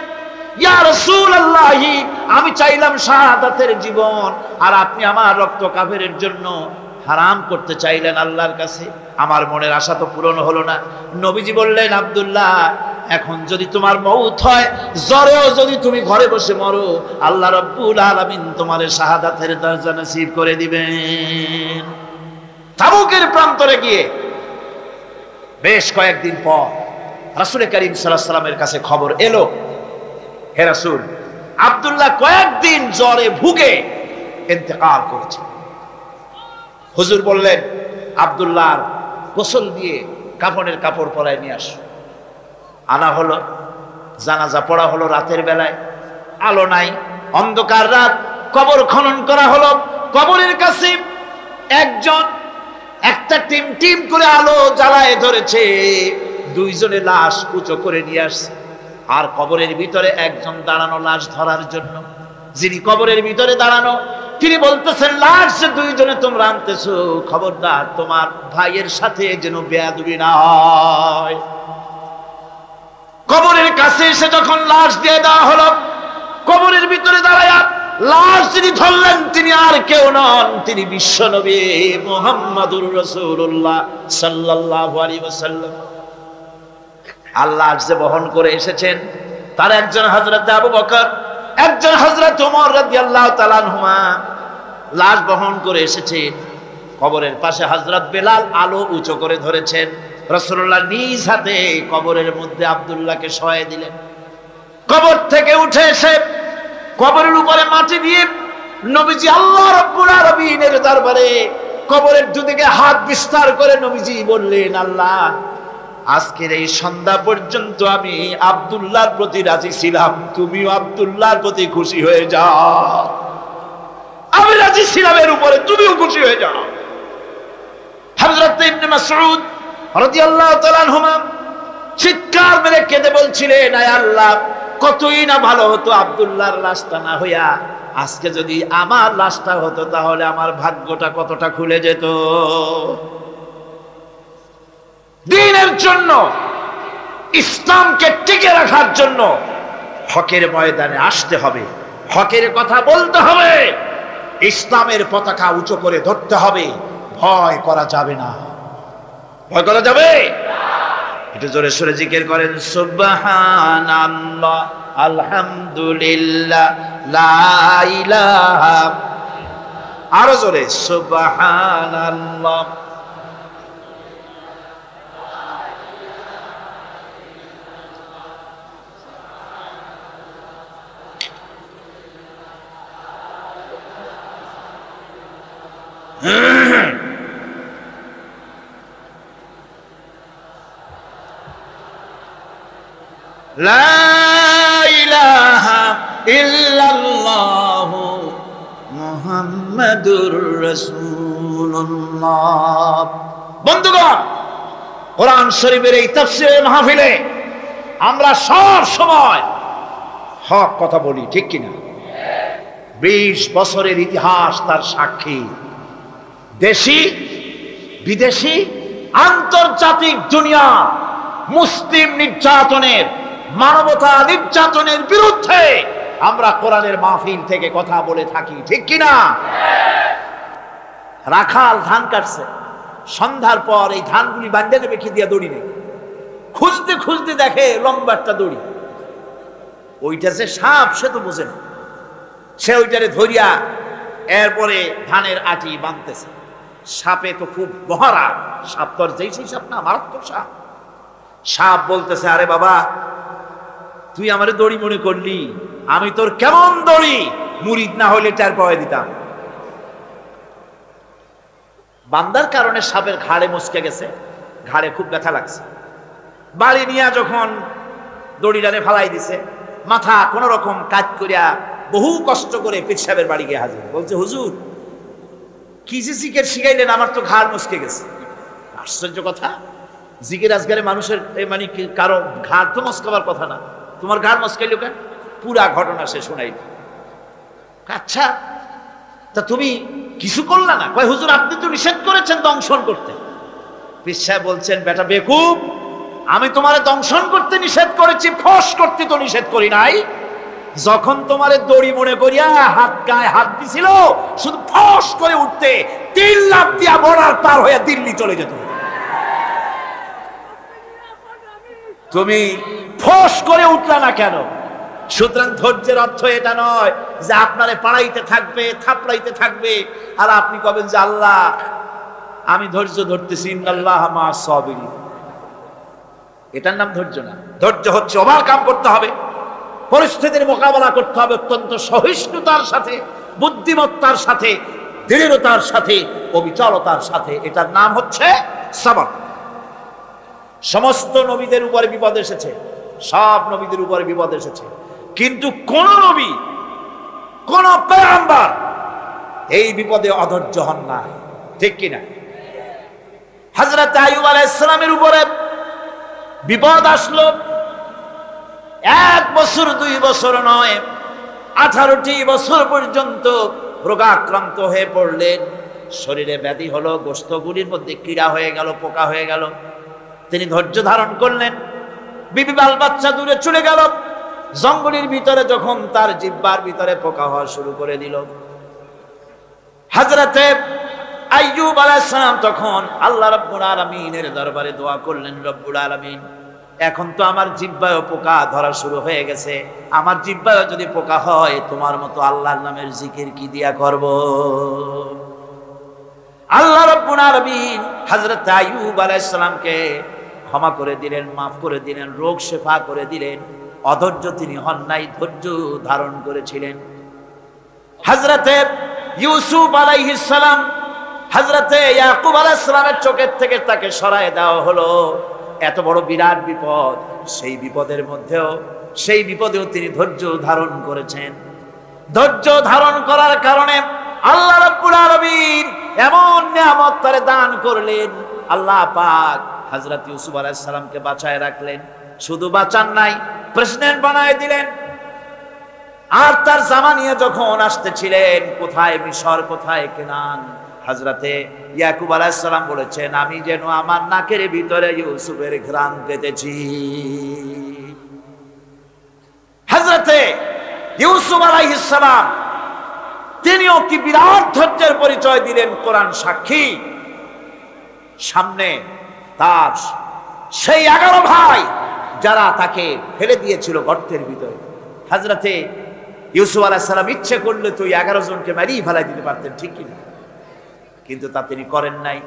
ইয়া রাসূলুল্লাহ, আমি চাইলাম শাহাদাতের জীবন, আর আপনি আমার রক্ত কাফেরের জন্য হারাম করতে চাইলেন আল্লাহর কাছে। আমার মনের আশা তো পূরণ হলো না। নবীজি বললেন, আব্দুল্লাহ, এখন যদি তোমার মউত হয়, জ্বরেও যদি তুমি ঘরে বসে মরো, আল্লাহ রাব্বুল আলামিন তোমার শাহাদাতের দরজা নসিব করে দিবেন। তাবুকের প্রান্তরে গিয়ে বেশ কয়েকদিন পর রাসূল করিম সাল্লাল্লাহু আলাইহি ওয়াসাল্লামের কাছে খবর এলো, হে রাসূল, আব্দুল্লাহ কয়েকদিন জ্বরে ভুগে ইন্তেকাল করেছে। হুজুর বললেন, আব্দুল্লাহর গোসল দিয়ে কাফনের কাপড় পরায় নিয়ে আসো। আনা হলো, জানাজা পড়া হলো রাতের বেলায়, আলো নাই, অন্ধকার রাত, কবর খনন করা হলো। কবরের কাছে একটা টিম করে আলো জ্বালায় ধরেছে, দুইজনে লাশ উঁচু করে নিয়ে আসছে। আর কবরের ভিতরে একজন দাঁড়ানো লাশ ধরার জন্য। যিনি কবরের ভিতরে দাঁড়ানো, তিনি বলতেছেন, লাশ যে দুইজনে তোমরা আনতেছো, খবরদার তোমার ভাইয়ের সাথে যেন বেয়াদবি না হয়। কবরের কাছে এসে যখন লাশ দিয়ে দেওয়া হলো, কবরের ভিতরে দাঁড়ায়া লাশ যিনি ধরলেন তিনি আর কেউ নন, তিনি বিশ্বনবী মুহাম্মদুর রাসূলুল্লাহ সাল্লাল্লাহু আলাইহি ওয়াসাল্লাম। আল্লাহ যে বহন করে এসেছেন তার একজন হযরত আবু বকর, একজন হযরত ওমর রাদিয়াল্লাহু তাআলা আনহুমা লাশ বহন করে এসেছেন। কবরের পাশে হযরত বেলাল আলো উঁচু করে ধরেছেন। রাসূলুল্লাহ নিজ হাতে কবরের মধ্যে আব্দুল্লাহকে শোয়াই দিলেন। কবর থেকে উঠে এসে কবরের উপরে মাটি দিয়ে নবীজি আল্লাহ রাব্বুল আলামিনের দরবারে কবরের দুদিকে হাত বিস্তার করে নবীজি বললেন, আল্লাহ, আজকের এই সন্ধ্যা পর্যন্ত আমি আব্দুল্লাহর প্রতি রাজি ছিলাম, তুমিও আব্দুল্লাহর প্রতি খুশি হয়ে যাও। আমি রাজি ছিলাম এর উপরে, তুমিও খুশি হয়ে যাও। হযরত ইবনে মাসউদ রাদিয়াল্লাহু তাআলা আনহুমা চিৎকার মেরে কেঁদে বলছিলেন, আয় আল্লাহ, কতই না ভালো হতো আব্দুল্লাহর লাশটা না হইয়া আজকে যদি আমার লাশটা হতো, তাহলে আমার ভাগ্যটা কতটা খুলে যেত। দ্বীনের জন্য, ইসলামকে টিকে রাখার জন্য হকের ময়দানে আসতে হবে, হকের কথা বলতে হবে, ইসলামের পতাকা উঁচু করে ধরতে হবে। ভয় করা যাবে না। ভয় করা যাবে? একটু জোরে সরে জিকির করেন, সুবহানাল্লাহ, আলহামদুলিল্লাহ, লা ইলাহা, আরো জোরে, সুবহানাল্লাহ। লা ইলাহা ইল্লাল্লাহু মুহাম্মাদুর রাসূলুল্লাহ। বন্ধুগণ, কোরআন শরীফের এই তাফসীরের মাহফিলে আমরা সব সময় হক কথা বলি, ঠিক কিনা? 20 বছরের ইতিহাস তার সাক্ষী। দেশি বিদেশি আন্তর্জাতিক দুনিয়া মুসলিম নির্যাতনের, মানবতা নির্যাতনের বিরুদ্ধে আমরা কোরআনের মাহফিল থেকে কথা বলে থাকি, ঠিক কিনা? রাখাল ধান কাটছে, সন্ধ্যার পর এই ধানগুলি বান্ডে নেবে কি দিয়া দড়ি নেই, খুঁজতে খুঁজতে দেখে লম্বা একটা দড়ি। ওইটা যে সাপ সে তো বোঝে না, সে ওইটারে ধরিয়া এরপরে ধানের আটি বাঁধতেছে। সাপে তো খুব মহারা, সাপ তোর যেই সেই সাপ না, মারাত্মক সাপ। সাপ বলতেছে, আরে বাবা, তুই আমারে দড়ি মনে করলি, আমি তোর কেমন দড়ি, মুরিদ না হইলে টার পাওয়া দিতাম। বান্দার কারণে সাপের ঘাড়ে মুচকে গেছে, ঘাড়ে খুব ব্যথা লাগছে। বাড়ি নিয়ে যখন দড়িটারে ফালাই দিছে, মাথা কোন রকম কাজ করিয়া বহু কষ্ট করে পীর সাহেবের বাড়ি গিয়ে হাজির। বলছে, হুজুর, কি যে জিকির শিখাইলেন, আমার তো ঘাড় মুচকে গেছে। আশ্চর্য কথা, জিকির আজকারে মানুষের মানে কারো ঘাড় তো মস্কাবার কথা না, তোমার ঘাড় মস্কাইল কেন? পুরা ঘটনা সে শোনাইল। আচ্ছা, তা তুমি কিছু করলা না? কয়, হুজুর, আপনি তো নিষেধ করেছেন দংশন করতে। পীর সাহেব বলছেন, বেটা বেকুব, আমি তোমারে দংশন করতে নিষেধ করেছি, ফস করতে তো নিষেধ করি নাই। যখন তোমারে দড়ি মনে করিয়া হাত গায়ে হাত দিছিল, শুধু ফস করে উঠতে 3 লাখ দিয়া বর্ডার পার হয়ে দিল্লি চলে যেত। তুমি ফস করে উঠলা না কেন? সুতরাং ধৈর্যের অর্থ এটা নয় যে আপনারে পাড়াইতে থাকবে, থাপড়াইতে থাকবে, আর আপনি কবেন যে আল্লাহ আমি ধৈর্য ধরতেছি, ইন্নাল্লাহ মা'আস সাবিরিন। এটার নাম ধৈর্য না। ধৈর্য হচ্ছে ওভারকাম করতে হবে, পরিস্থিতির মোকাবেলা করতে হবে অত্যন্ত সহিষ্ণুতার সাথে, বুদ্ধিমত্তার সাথে, দৃঢ়তার সাথে, অবিচলতার সাথে। এটার নাম হচ্ছে সবর। সমস্ত নবীদের উপরে বিপদ এসেছে, সব নবীদের উপরে বিপদ এসেছে, কিন্তু কোন নবী কোন পয়গম্বর এই বিপদে অধৈর্য হন না, ঠিক কিনা? হযরত আইয়ুব আলাইহিস সালামের উপরে বিপদ আসলো, 1 বছর 2 বছর নয়, 18টি বছর পর্যন্ত রোগাক্রান্ত হয়ে পড়লেন। শরীরে ব্যাধি হলো, গোশতগুলির মধ্যে কীড়া হয়ে গেল, পোকা হয়ে গেল। তিনি ধৈর্য ধারণ করলেন। বিবি বাল বাচ্চা দূরে চলে গেল। জঙ্গলের ভিতরে যখন তার জিহ্বার ভিতরে পোকা হওয়া শুরু করে দিল, হযরতে আইয়ুব আলাইহিস সালাম তখন আল্লাহ রাব্বুল আলামিনের দরবারে দোয়া করলেন, রব্বুল আলামিন, এখন তো আমার জিহ্বায় পোকা ধরা শুরু হয়ে গেছে, আমার জিহ্বায় যদি পোকা হয় তোমার মতো আল্লাহর নামের জিকির কি দিয়া করব? আল্লাহ রাব্বুল আলামিন হযরত আইয়ুব আলাইহিস সালামকে ক্ষমা করে দিলেন, মাফ করে দিলেন, রোগ শেফা করে দিলেন। অধৈর্য তিনি হন নাই, ধৈর্য ধারণ করেছিলেন। হযরতে ইউসুফ আলাইহিস সালাম, হযরতে ইয়াকুব আলাইহিস সালামের চোখের থেকে তাকে সরায় দেওয়া হলো। এত বড় বিরাট বিপদ, সেই বিপদেও তিনি ধৈর্য ধারণ করেছেন। ধৈর্য ধারণ করার কারণে আল্লাহ রাব্বুল আলামিন এমন নিয়ামত তারে দান করলেন। আল্লাহ পাক হযরত ইউসুফ আলাইহিস সালামকে বাঁচায় রাখলেন। শুধু বাঁচান নাই, প্রেসিডেন্ট বানায় দিলেন। আর তার জামা নিয়ে যখন আসতেছিলেন, কোথায় মিশর, কোথায় কেনান, হযরতে ইয়াকুব আলাইহিস সালাম বলেছেন, আমি যেন আমার নাকের ভিতরে ইউসুফের ঘ্রাণ পেতেছি। হযরতে ইউসুফ আলাইহিস সালাম তিনিও কি বিরাট ধৈর্যের পরিচয় দিলেন, কোরআন সাক্ষী। সামনে তার সেই 11 ভাই যারা তাকে ফেলে দিয়েছিল গর্তের ভিতরে। হযরতে ইউসুফ আলাইহিস সালাম ইচ্ছে করলে তো 11 জনকে মারিয়ে ফেলাই দিতে পারতেন, ঠিক কিনা? কিন্তু তা তিনি করেন নাই।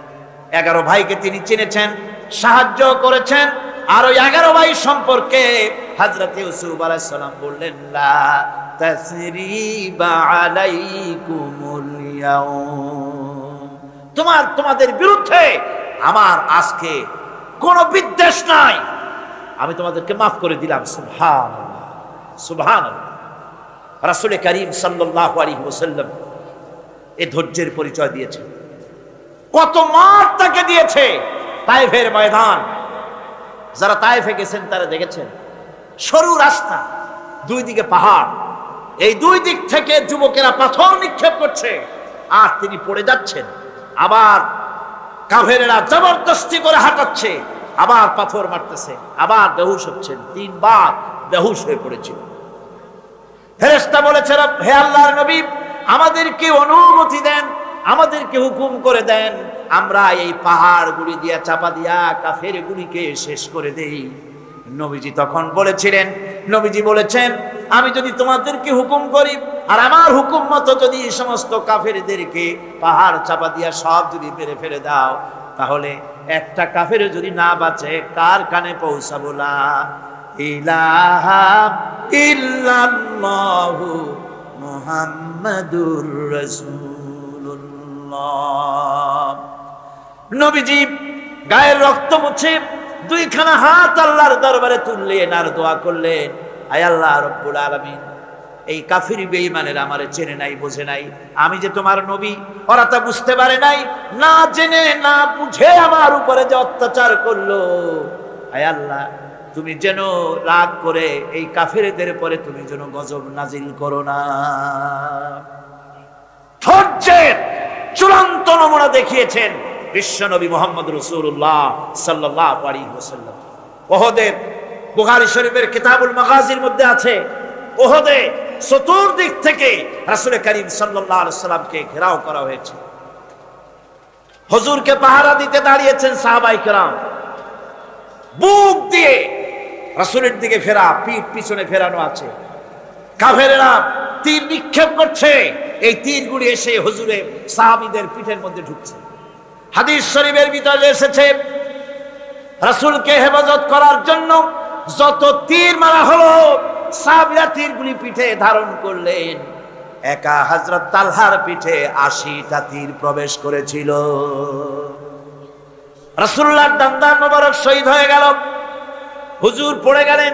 11 ভাইকে তিনি চিনেছেন, সাহায্য করেছেন। আর ওই 11 ভাই সম্পর্কে হযরত ইউসুফ আলাইহিস সালাম বললেন, লা তাসরিবা আলাইকুমুল ইয়াউম, তোমাদের বিরুদ্ধে আমার আজকে কোনো বিদ্বেষ নাই, আমি তোমাদেরকে মাফ করে দিলাম। সুবহানাল্লাহ, সুবহানাল্লাহ। রাসূল করিম সাল্লাল্লাহু আলাইহি ওয়াসাল্লাম এই ধৈর্যের পরিচয় দিয়েছেন। কত মার তাকে দিয়েছে তায়েফের ময়দান। যারা তায়েফে গেছেন তারা দেখেছেন, সরু রাস্তা, 2 দিকে পাহাড়, এই 2 দিক থেকে যুবকেরা পাথর নিক্ষেপ করছে, আর তিনি পড়ে যাচ্ছেন। আবার কাফেরেরা জবরদস্তি করে হাঁটাচ্ছে, আবার পাথর মারতেছে, আবার বেহুশ হচ্ছেন। 3 বার বেহুশ হয়ে পড়েছিল। ফেরেশতা বলেছে, হে আল্লাহর নবী, আমাদেরকে অনুমতি দেন, আমাদেরকে হুকুম করে দেন, আমরা এই পাহাড়গুলি দিয়া চাপা দিয়া কাফেরগুলিকে শেষ করে দেই। নবীজি তখন বলেছেন, আমি যদি তোমাদেরকে হুকুম করি আর আমার হুকুম মতো যদি এই সমস্ত কাফেরদেরকে পাহাড় চাপা দিয়া সব যদি মেরে ফেলে দাও, তাহলে একটা কাফের যদি না বাঁচে, কার কানে পৌঁছাবো? লা ইলাহা ইল্লাল্লাহু মুহাম্মাদুর রাসূলুল্লাহ। নবীজি গায়ের রক্ত মুছে 2খানা হাত আল্লাহর দরবারে তুললেন আর দোয়া করলেন, আয় আল্লাহ রব্বুল আলামিন, এই কাফির বেঈমানের আমারে চেনে নাই, বোঝে নাই, আমি যে তোমার নবী, ওরা তা বুঝতে পারে নাই, না জেনে না বুঝে আমার উপরে যে অত্যাচার করলো, আয় আল্লাহ তুমি যেন রাগ করে এই কাফিরদের পরে তুমি যেন গজব নাজিল করো না। ধৈর্যের চূড়ান্ত নমুনা দেখিয়েছেন বিশ্বনবী মুহাম্মদ রাসূলুল্লাহ সাল্লাল্লাহু আলাইহি ওয়াসাল্লাম। উহুদের, বুখারী শরীফের কিতাবুল মাগাজির মধ্যে আছে, উহুদে চতুর্দিক থেকে রাসূল করিম সাল্লাল্লাহু আলাইহি ওয়াসাল্লামকে ঘেরাও করা হয়েছে। হুজুরকে পাহারা দিতে দাঁড়িয়েছেন সাহাবায়ে কেরাম, বুক দিয়ে রাসূলের দিকে ফেরা, পিঠ পিছনে ফেরানো আছে। কাফেরেরা তীর নিক্ষেপ করছে, এই তীরগুলি এসে হুজুরের সাহাবীদের পিঠের মধ্যে ঢুকছে। হাদিস শরীফের ভিতরে এসেছে, রাসূলকে হেফাজত করার জন্য যত তীর মারা হলো, সাহাবীরা তীরগুলি পিঠে ধারণ করলেন। একা হযরত তালহার পিঠে 80টা তীর প্রবেশ করেছিল। রাসূলুল্লাহর দান্দার মোবারক শহীদ হয়ে গেল, হুজুর পড়ে গেলেন,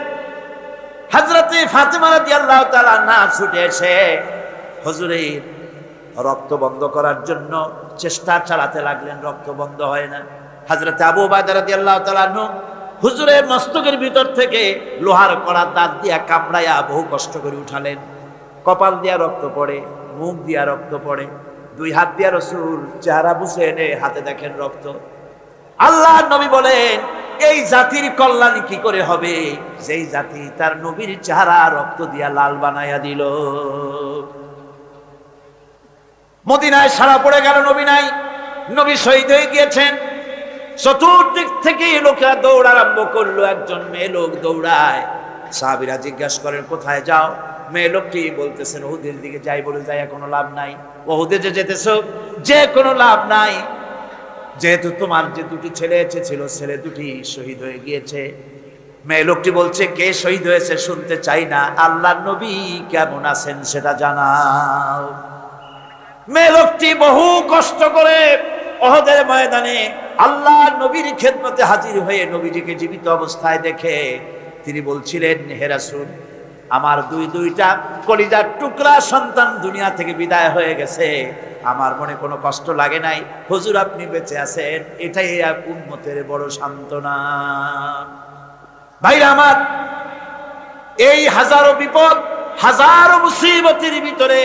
হযরতে ফাতেমা রাদিয়াল্লাহু তাআলা আনহা ছুটে এসে হুজুরের রক্ত বন্ধ করার জন্য চেষ্টা চালাতে লাগলেন, রক্ত বন্ধ হয় না। হযরতে আবু উবাইদা রাদিয়াল্লাহু তাআলা আনহু হুজুরের মস্তকের ভিতর থেকে লোহার কড়া দাঁত দিয়া কামড়াইয়া বহু কষ্ট করে উঠালেন। কপাল দিয়া রক্ত পড়ে, মুখ দিয়া রক্ত পড়ে, দুই হাত দিয়া রাসূল চেহারা বুঝে এনে হাতে দেখেন রক্ত। আল্লাহর নবী বলেন, এই জাতির কল্যাণ কি করে হবে যেই জাতি তার নবীর চেহারা রক্ত দিয়া লাল বানাইয়া দিল। মদিনায় সারা পড়ে গেল, নবী নাই, নবী শহীদ হয়ে গিয়েছেন। চতুর্দিক থেকে লোকেরা দৌড় আরম্ভ করলো, একজন মেয়ে লোক দৌড়ায়। সাহাবীরা জিজ্ঞাসা করেন, কোথায় যাও? মেয়ে লোকটি বলতেছেন, উহুদের দিকে যাই। বলে যাই কোনো লাভ নাই, উহুদে যে যেতেছ যে কোনো লাভ নাই, যেহেতু তোমার যে দুটি ছেলে ছিল ছেলে দুটি শহীদ হয়ে গিয়েছে। মেয়ে লোকটি বলছে, কে শহীদ হয়েছে শুনতে চাই না, আল্লাহর নবী কেমন আছেন সেটা জানাও। মেয়ে লোকটি বহু কষ্ট করে উহুদের ময়দানে আল্লাহর নবীর খেদমতে হাজির হয়ে নবীজিকে জীবিত অবস্থায় দেখে তিনি বলছিলেন, হে রাসূল, আমার দুইটা কলিজার টুকরা সন্তান দুনিয়া থেকে বিদায় হয়ে গেছে, আমার মনে কোনো কষ্ট লাগে নাই, হুজুর আপনি বেঁচে আছেন, এটাই উম্মতের বড় সান্ত্বনা। ভাইরা আমার, এই হাজারো বিপদ হাজারো মুসিবতের ভিতরে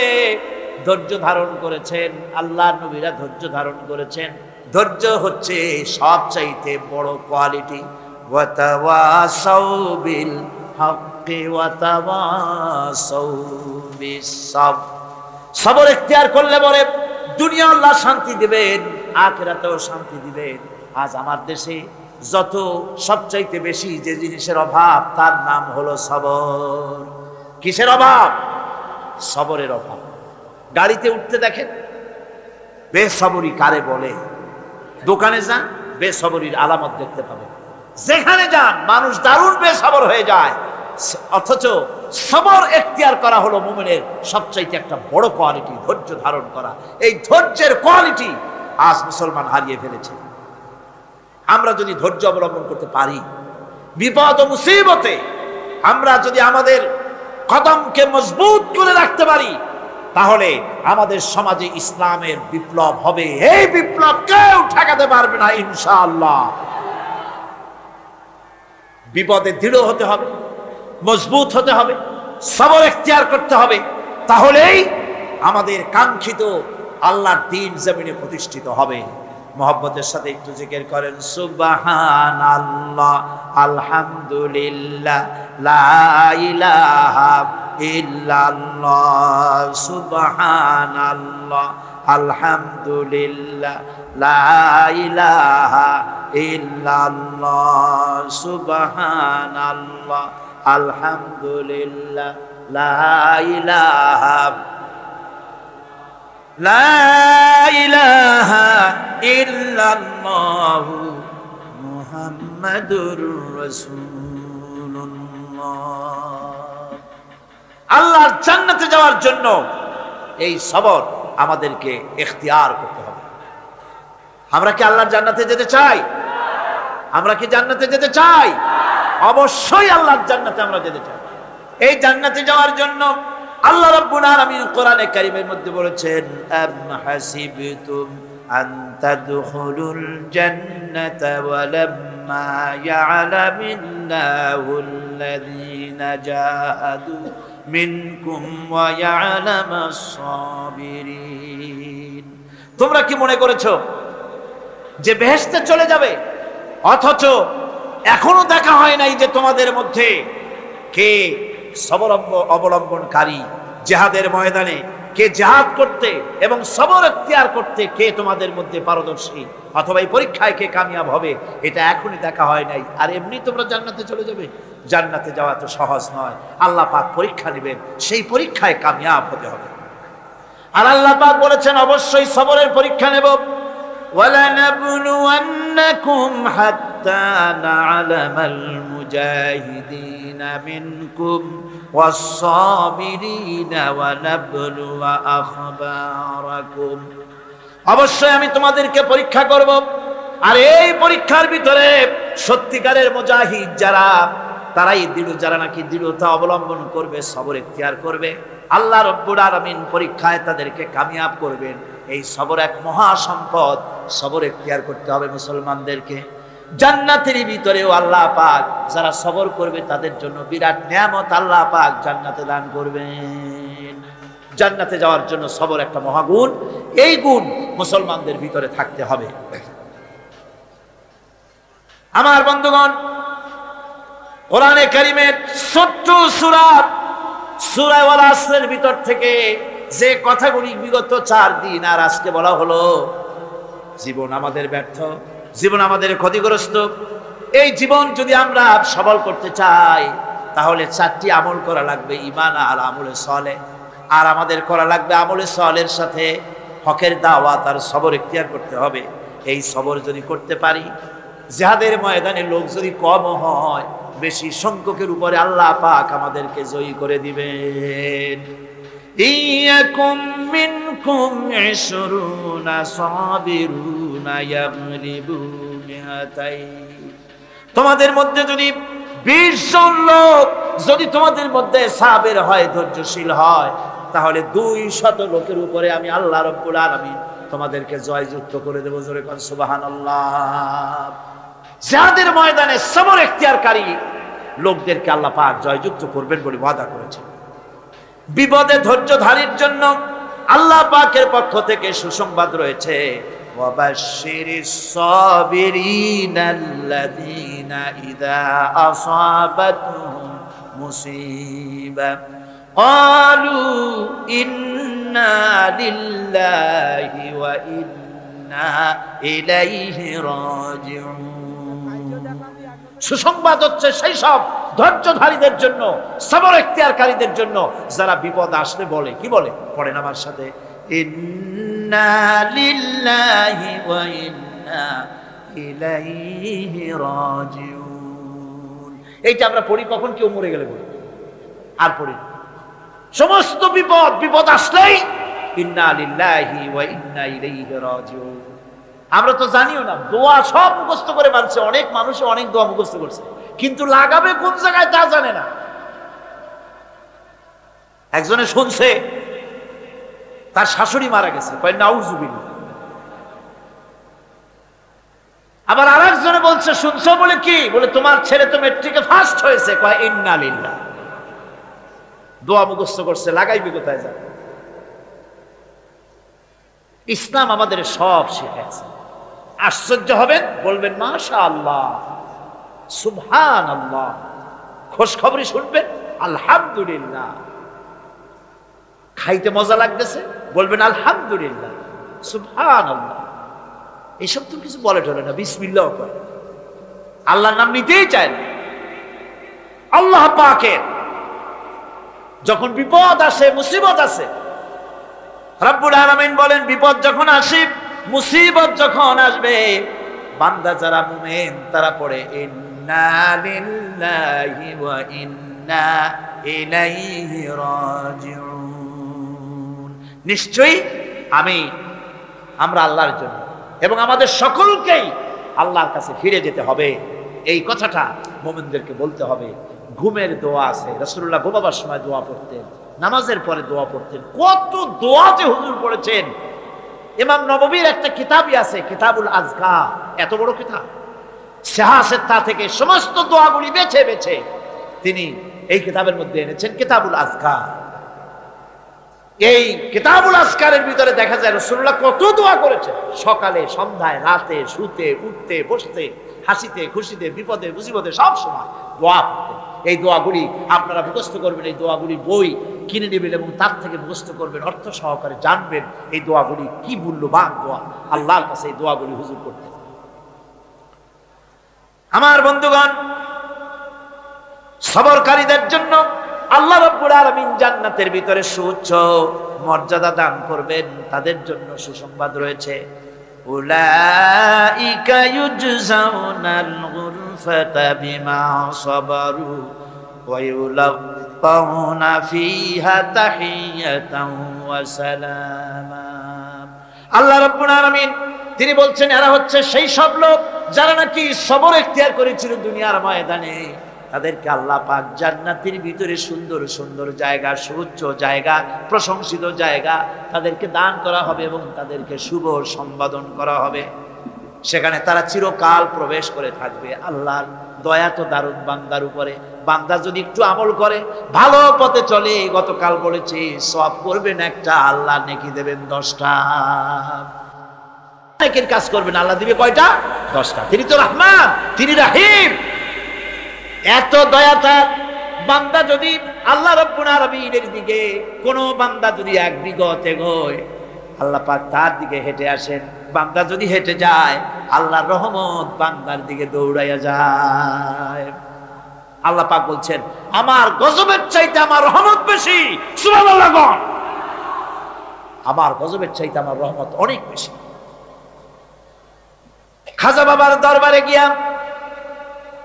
ধৈর্য ধারণ করেছেন আল্লাহর নবীরা, ধৈর্য ধারণ করেছেন। ধৈর্য হচ্ছে সবচাইতে বড় কোয়ালিটি। ওয়াতাওয়াসাউ বিল হাক্কি ওয়াতাওয়াসাউ বিস-সাবর। সবর ইখতিয়ার করলে পরে দুনিয়া আল্লাহ শান্তি দিবেন, আখিরাতেও শান্তি দিবেন। আজ আমার দেশে যত সবচাইতে বেশি যে জিনিসের অভাব তার নাম হলো সবর। কিসের অভাব? সবরের অভাব। গাড়িতে উঠতে দেখেন বেসবরি কারে বলে, দোকানে যান বেসবরির আলামত দেখতে পাবেন, যেখানে যান মানুষ দারুণ বেসবর হয়ে যায়। অথচ সবর এখতিয়ার করা হলো মুমিনের সবচাইতে একটা বড় কোয়ালিটি, ধৈর্য ধারণ করা। এই ধৈর্যের কোয়ালিটি আজ মুসলমান হারিয়ে ফেলেছে। আমরা যদি ধৈর্য অবলম্বন করতে পারি, বিপদ ও মুসিবতে আমরা যদি আমাদের কদমকে মজবুত করে রাখতে পারি, তাহলে আমাদের সমাজে ইসলামের বিপ্লব হবে। এই বিপ্লব কেউ ঠেকাতে পারবে না ইনশাআল্লাহ। বিপদে দৃঢ় হতে হবে, মজবুত হতে হবে, সবর এখতিয়ার করতে হবে, তাহলেই আমাদের কাঙ্ক্ষিত আল্লাহর দ্বীন জমিনে প্রতিষ্ঠিত হবে। মোহাব্বতের সাথে একটু জিকির করেন, সুবহানাল্লাহ, আলহামদুলিল্লাহ, লা ইলাহা ইল্লাল্লাহ, সুবহানাল্লাহ, আলহামদুলিল্লাহ, লা ইলাহা ইল্লাল্লাহ, সুবহানাল্লাহ, আলহামদুলিল্লাহ, লা ইলাহা ইল্লাল্লাহ, মুহাম্মাদুর রাসূলুল্লাহ। আল্লাহর জান্নাতে যাওয়ার জন্য এই সবর আমাদেরকে ইখতিয়ার করতে হবে। আমরা কি আল্লাহর জান্নাতে যেতে চাই? আমরা কি জান্নাতে যেতে চাই? অবশ্যই আল্লাহর জান্নাতে আমরা যেতে চাই। এই জান্নাতে যাওয়ার জন্য আল্লাহ রাব্বুল আলামিন কোরআনে কারীমের মধ্যে বলেছেন, আম হাসিবতুম আন তাদখুলুল জান্নাতা ওয়া লাম্মা ইয়া'লামিল্লাহুল্লাযীনা জাহাদু মিনকুম ওয়া ইয়া'লামাস সাবিরিন। তোমরা কি মনে করেছো যে বেহেশতে চলে যাবে, অথচ এখনো দেখা হয় নাই যে তোমাদের মধ্যে কে সবর অবলম্বনকারী, জিহাদের ময়দানে কে জিহাদ করতে এবং সবর এখতিয়ার করতে কে তোমাদের মধ্যে পারদর্শী, অথবা এই পরীক্ষায় কে কামিয়াব হবে, এটা এখনই দেখা হয় নাই। আর এমনি তোমরা জান্নাতে চলে যাবে? জান্নাতে যাওয়া তো সহজ নয়। আল্লাহ পাক পরীক্ষা নেবেন, সেই পরীক্ষায় কামিয়াব হতে হবে। আর আল্লাহ পাক বলেছেন, অবশ্যই সবরের পরীক্ষা নেব। وَلَنَبْلُوَنَّكُمْ حَتَّى نَعْلَمَ الْمُجَاهِدِينَ مِنْكُمْ وَالصَّابِرِينَ وَنَبْلُوَ أَخْبَارَكُمْ। অবশ্যই আমি তোমাদেরকে পরীক্ষা করব, আর এই পরীক্ষার ভিতরে সত্যিকারের মুজাহিদ যারা, তারাই দৃঢ়, যারা নাকি দৃঢ়তা অবলম্বন করবে, সবর ইখতিয়ার করবে, আল্লাহ রব্বুল আলামিন পরীক্ষায় তাদেরকে কামিয়াব করবেন। এই সবর এক মহা সম্পদ, সবর ইখতিয়ার করতে হবে মুসলমানদেরকে। জান্নাতের ভিতরেও আল্লাহ পাক যারা সবর করবে তাদের জন্য বিরাট নিয়ামত আল্লাহ পাক জান্নাতে দান করবেন। জান্নাতে যাওয়ার জন্য সবর একটা মহাগুণ, এই গুণ মুসলমানদের ভিতরে থাকতে হবে। আমার বন্ধুগণ, কোরআনে কারীমের ছোট্ট সূরা ওয়াল আসরের ভিতর থেকে যে কথাগুলি বিগত 4 দিন আর আজকে বলা হলো, জীবন আমাদের ব্যর্থ, জীবন আমাদের ক্ষতিগ্রস্ত। এই জীবন যদি আমরা সবল করতে চাই তাহলে 4টি আমল করা লাগবে, ঈমান আর আমলে সালেহ। আর আমাদের করা লাগবে আমলে সালেহের সাথে হকের দাওয়াত আর সবর ইখতিয়ার করতে হবে। এই সবর যদি করতে পারি, জিহাদের ময়দানে লোক যদি কম হয়, বেশি সংখ্যকের উপরে আল্লাহ পাক আমাদেরকে জয়ী করে দিবেন। ইয়াকুম মিনকুম 20 সাবিরুনা ইয়াগলিবু মিআতাইন। তোমাদের মধ্যে যদি 20 জন লোক যদি তোমাদের মধ্যে সাবের হয়, ধৈর্যশীল হয়, তাহলে 200 লোকের উপরে আমি আল্লাহ রাব্বুল আলামিন তোমাদেরকে জয়যুক্ত করে দেব। জোরে কোন সুবহানাল্লাহ। জিহাদের ময়দানে সবর ইখতিয়ারকারী লোকদেরকে আল্লাহ পাক জয়যুক্ত করবেন বলে ওয়াদা করেছেন। বিপদে ধৈর্যধারীর জন্য আল্লাহ পাকের পক্ষ থেকে সুসংবাদ রয়েছে, ওয়াবাশশিরিস সাবিরিনাল্লাযীনা ইযা আসাবাতুহুম মুসিবা ক্বালু ইন্না লিল্লাহি ওয়া ইন্না ইলাইহি রাজিউন। সুসংবাদ হচ্ছে সেই সব ধৈর্যধারীদের জন্য, সবর ইখতিয়ারকারীদের জন্য, যারা বিপদ আসলে বলে, কি বলে, পড়েন আমার সাথে, ইন্না লিল্লাহি ওয়া ইন্না ইলাইহি রাজিউন। এইটা আমরা পড়ি কখন? কেউ মরে গেলে বলি, আর পড়ি না। সমস্ত বিপদ আসলেই ইন্না লিল্লাহি ওয়া ইন্না ইলাইহি রাজিউন। আমরা তো জানিও না, দোয়া সব মুখস্থ করে মানছে, অনেক মানুষ অনেক দোয়া মুখস্থ করছে, কিন্তু লাগাবে কোন জায়গায় তা জানে না। একজনে শুনছে তার শাশুড়ি মারা গেছে, কয় নাউজুবিল্লাহ। আবার আরেকজনে বলছে, শুনছো বলে কি, বলে তোমার ছেলে তো মেট্রিকে ফার্স্ট হয়েছে, কয় ইন্না লিল্লাহ। দোয়া মুখস্থ করছে, লাগাইবে কোথায় জানে। ইসলাম আমাদের সব শিখাচ্ছে। আশ্চর্য হবেন, বলবেন মাশাআল্লাহ, সুবহানাল্লাহ। খোঁজ খবরই শুনবেন আলহামদুলিল্লাহ। খাইতে মজা লাগতেছে, বলবেন আলহামদুলিল্লাহ, সুবহানাল্লাহ। এসব তো কিছু বলে টলে না, বিসমিল্লাহ করে, আল্লাহর নাম নিতেই চায় না। আল্লাহ পাকের যখন বিপদ আসে, মুসিবত আসে, রব্বুল আলামিন বলেন, বিপদ যখন আসে, মুসিবত যখন আসবে, বান্দা যারা মুমিন তারা পড়ে ইন্না লিল্লাহি ওয়া ইন্না ইলাইহি রাজিউন। নিশ্চয়ই আমরা আল্লাহর জন্য এবং আমাদের সকলকেই আল্লাহর কাছে ফিরে যেতে হবে, এই কথাটা মুমিনদেরকে বলতে হবে। ঘুমের দোয়া আছে, রাসূলুল্লাহ ঘুমাবার সময় দোয়া পড়তেন, নামাজের পরে দোয়া পড়তেন। কত দোয়া যে হুজুর পড়েছেন। ইমাম নববীর একটা কিতাবই আছে, কিতাবুল আজকার, এত বড় কিতাব। সিহাসেত্তা থেকে সমস্ত দোয়াগুলি বেছে বেছে তিনি এই কিতাবের মধ্যে এনেছেন, কিতাবুল আজকার। এই কিতাবুল আজকারের ভিতরে দেখা যায় রাসূলুল্লাহ কত দোয়া করেছেন, সকালে, সন্ধ্যায়, রাতে, শুতে, উঠতে, বসতে, হাসিতে, খুশিতে, বিপদে, মুসিবতে, সব সময় দোয়া করতেন। এই দোয়াগুলি আপনারা মুখস্থ করবেন, এই দোয়াগুলি বই কিনে নেবেন এবং তার থেকে মুখস্থ করবেন, অর্থ সহকারে জানবেন এই দোয়াগুলি কি মূল্যবান দোয়া। আল্লাহর কাছে এই দোয়াগুলি হুজুর করতেন। আমার বন্ধুগণ, সবরকারীদের জন্য আল্লাহ রাব্বুল আলামিন জান্নাতের ভিতরে সুউচ্চ মর্যাদা দান করবেন, তাদের জন্য সুসংবাদ রয়েছে। উলাইকা ইউজজাউনাল গুরফাতা বিমা সাবারু ওয়া ইউলাক্কাউনা ফিহা তাহিয়াতাও ওয়া সালামা। আল্লাহ রাব্বুল আলামিন তিনি বলছেন, এরা হচ্ছে সেই সব লোক যারা নাকি সবর ইখতিয়ার করেছিল দুনিয়ার ময়দানে। তাদেরকে আল্লাহ পাক জান্নাতের ভিতরে সুন্দর সুন্দর জায়গা, সুউচ্চ জায়গা, প্রশংসিত জায়গা তাদেরকে দান করা হবে এবং তাদেরকে শুভ সম্বোধন করা হবে। সেখানে তারা চিরকাল প্রবেশ করে থাকবে। আল্লাহর দয়া তো দারুণ বান্দার উপরে। বান্দা যদি একটু আমল করে, ভালো পথে চলে, গতকাল বলেছি সওয়াব করবেন একটা, আল্লাহ নেকি দেবেন 10টা। নেকির কাজ করবেন, আল্লাহ দিবে কয়টা? 10টা। তিনি তো রহমান, তিনি রাহিম। এত দয়া তার। বান্দা যদি আল্লাহ রাব্বুল আলামিনের দিকে, কোন বান্দা যদি এক বিগত এগোয়, আল্লাহ পাক তার দিকে হেঁটে আসেন। বান্দা যদি হেঁটে যায়, আল্লাহর রহমত বান্দার দিকে দৌড়াইয়া যায়। আল্লাহ পাক বলছেন, আমার গজবের চাইতে আমার রহমত বেশি। সুবহানাল্লাহ। আমার গজবের চাইতে আমার রহমত অনেক বেশি। খাজা বাবার দরবারে গিয়া,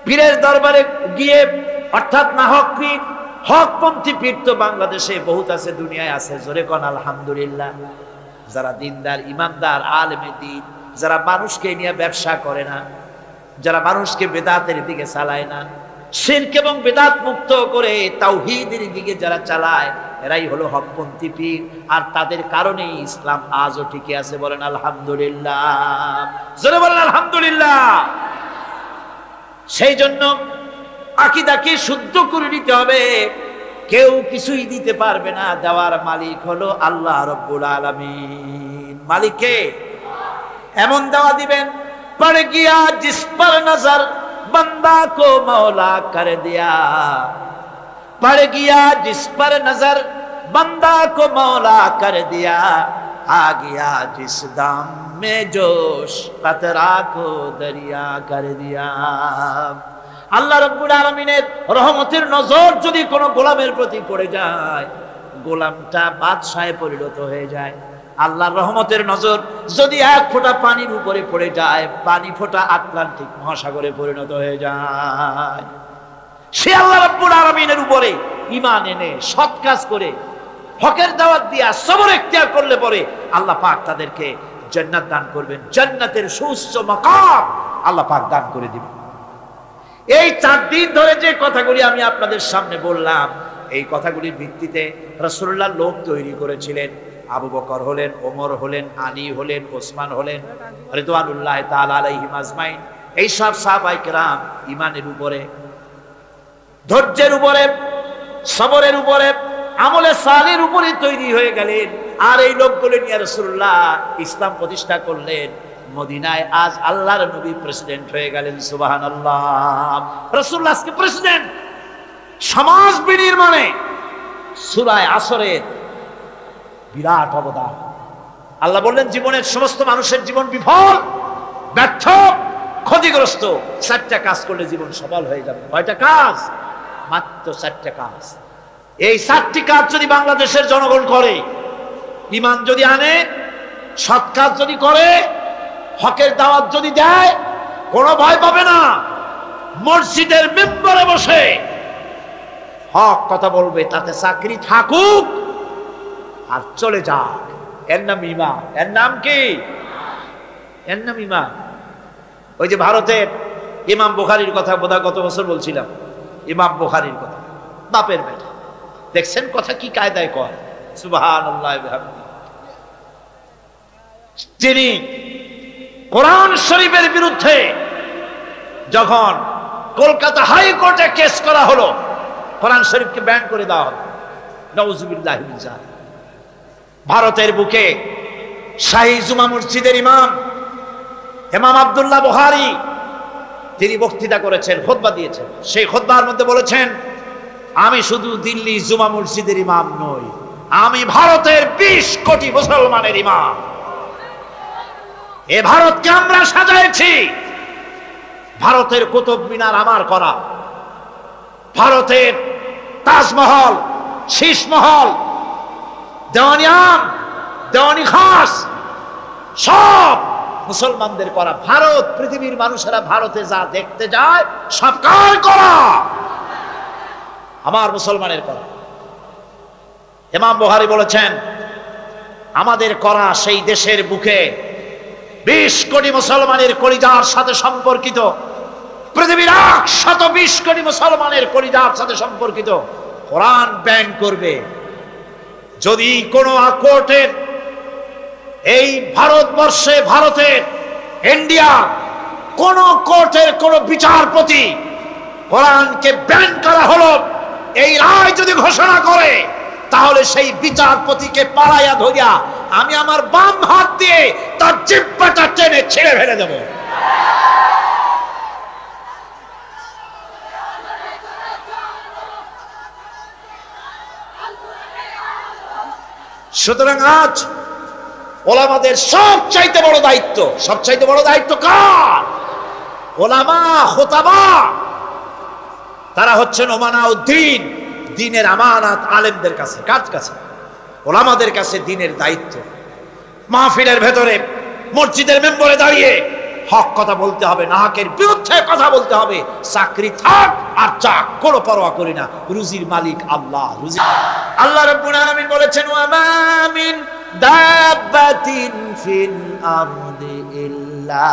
পীরের দরবারে গিয়ে, অর্থাৎ না হক পীর, হকপন্থী পীর তো বাংলাদেশে বহুত আছে, দুনিয়ায় আছে। জোরে কোন আলহামদুলিল্লাহ। যারা দিনদার, ইমানদার, আলেমে দ্বীন, যারা মানুষকে নিয়ে ব্যবসা করে না, যারা মানুষকে বেদাতের দিকে চালায় না, শিরক এবং বেদাত মুক্ত করে তাওহীদের দিকে যারা চালায়, এরাই হলো হকপন্থী পীর। আর তাদের কারণেই ইসলাম আজও টিকে আছে। বলেন আলহামদুলিল্লাহ। জোরে বলেন আলহামদুলিল্লাহ। সেই জন্য আকীদাকে শুদ্ধ করে নিতে হবে। কেউ কিছুই দিতে পারবে না, দেওয়ার মালিক হলো আল্লাহ রাব্বুল আলামিন। মালিক কে? এমন দেওয়া দিবেন, পড় গিয়া জিস পর নজর बंदा को मौला कर दिया, पड़ गया जिस पर नजर बंदा को मौला कर दिया, आ गया जिस दाम में जोश कतरा को दरिया कर दिया। আল্লাহ রাব্বুল আলামিনের রহমতের নজর যদি কোনো গোলামের প্রতি পড়ে যায়, গোলামটা বাদশাহে পরিণত হয়ে যায়। আল্লাহর রহমতের নজর যদি এক ফোঁটা পানির উপরে পড়ে যায়, পানি ফোঁটা আটলান্টিক মহাসাগরে পরিণত হয়ে যায়। সে আল্লাহ রাব্বুল আলামিনের উপরে ঈমান এনে সৎ কাজ করে হকের দাওয়াত দিয়া সবর ইখতিয়ার করলে পরে আল্লাহ পাক তাদেরকে জান্নাত দান করবেন। জান্নাতের সুউচ্চ মাকাম আল্লাহ পাক দান করে দিবেন। এই 4 দিন ধরে যে কথাগুলি আমি আপনাদের সামনে বললাম, এই কথাগুলির ভিত্তিতে রাসূলুল্লাহ লোক তৈরি করেছিলেন। আবু বকর হলেন, ওমর হলেন, আলী হলেন, ওসমান হলেন, রিদওয়ানুল্লাহ তাআলা আলাইহিম আজমাইন। এই সব সাহাবায়ে কেরাম ঈমানের উপরে, ধৈর্যের উপরে, সবরের উপরে, আমলে সালের উপরে তৈরি হয়ে গেলেন। আর এই লোকগুলো নিয়ে রাসূলুল্লাহ ইসলাম প্রতিষ্ঠা করলেন। মদিনায় আজ আল্লাহর নবী প্রেসিডেন্ট হয়ে গেলেন। সুবহানাল্লাহ। রাসূলুল্লাহ আজকে প্রেসিডেন্ট। সমাজ বিনির্মাণে সূরা আসরের বিরাট অবদান। আল্লাহ বললেন, জীবনের সমস্ত মানুষের জীবন বিফল, ব্যর্থ, ক্ষতিগ্রস্ত। 4টা কাজ করলে জীবন সফল হয়ে যাবে। কয়টা কাজ? মাত্র 4টা কাজ। এই 4টি কাজ যদি বাংলাদেশের জনগণ করে, ঈমান যদি আনে, সৎ কাজ যদি করে, হকের দাওয়াত যদি দেয়, কোনো ভয় পাবে না। মসজিদের মেম্বারে বসে হক কথা বলবে, তাতে চাকরি থাকুক আর চলে যাক। এর নাম ঈমান। এর নাম কি? এর নাম ঈমান। ওই যে ভারতের ইমাম বুখারীর কথা বোধহয় গত বছর বলছিলাম, ইমাম বুখারীর কথা, বাপের বেটা। দেখছেন কথা কি কায়দায় কয়। সুবহানাল্লাহ বিহামদিহি। যিনি কোরআন শরীফের বিরুদ্ধে যখন কলকাতা হাইকোর্টে কেস করা হলো, কোরআন শরীফকে ব্যান করে দেওয়া হলো, নাউযুবিল্লাহি মিন যালিক। ভারতের বুকে শাহী জুমা মসজিদের ইমাম আব্দুল্লাহ বুখারী তিনি বক্তৃতা করেছেন, খুতবা দিয়েছেন। সেই খুতবার মধ্যে বলেছেন, আমি শুধু দিল্লি জুমা মসজিদের ইমাম নই, আমি ভারতের 20 কোটি মুসলমানের ইমাম। এ ভারতকে আমরা সাজাইছি। ভারতের কুতুব মিনার আমার করা, ভারতের তাজমহল, শীষমহল, দেওয়ানি আম, দেওয়ানি খাস সব মুসলমানদের করা। ভারত, পৃথিবীর মানুষেরা ভারতে যা দেখতে যায় সব কার করা? আমার মুসলমানের করা। ইমাম বুখারী বলেছেন, আমাদের করা সেই দেশের বুকে 20 কোটি মুসলমানের কলিজার সাথে সম্পর্কিত পৃথিবীর 120 কোটি মুসলমানের কলিজার সাথে সম্পর্কিত কোরআন ব্যান করবে। যদি কোনো কোর্টের, এই ভারতবর্ষে, ভারতের, ইন্ডিয়া, কোন কোর্টের কোন বিচারপতি কোরআনকে ব্যান করা হলো এই রায় যদি ঘোষণা করে, তাহলে সেই বিচারপতিকে পাড়াইয়া ধরিয়া আমি আমার বাম হাত দিয়ে তার জিহ্বাটা টেনে ছিঁড়ে ফেলে দেব। সুতরাং আজ ওলামাদের সবচাইতে বড় দায়িত্ব, সবচাইতে বড় দায়িত্ব কার? ওলামা, খোতাবা, তারা হচ্ছেন ওমানাউদ্দিন, দ্বীনের আমানত আলেমদের কাছে। কার কাছে? ওলামাদের কাছে দ্বীনের দায়িত্ব। মাহফিলের ভেতরে, মসজিদের মেম্বরে দাঁড়িয়ে হক কথা বলতে হবে, নাহকের বিরুদ্ধে কথা বলতে হবে। চাকরি থাক আর চাক, কোনো পরোয়া করি না, রুজির মালিক আল্লাহ। রুজি আল্লাহ রাব্বুল আলামিন বলেছেন, ওয়া মা মিন দাব্বাতিন ফিল আরদি ইল্লা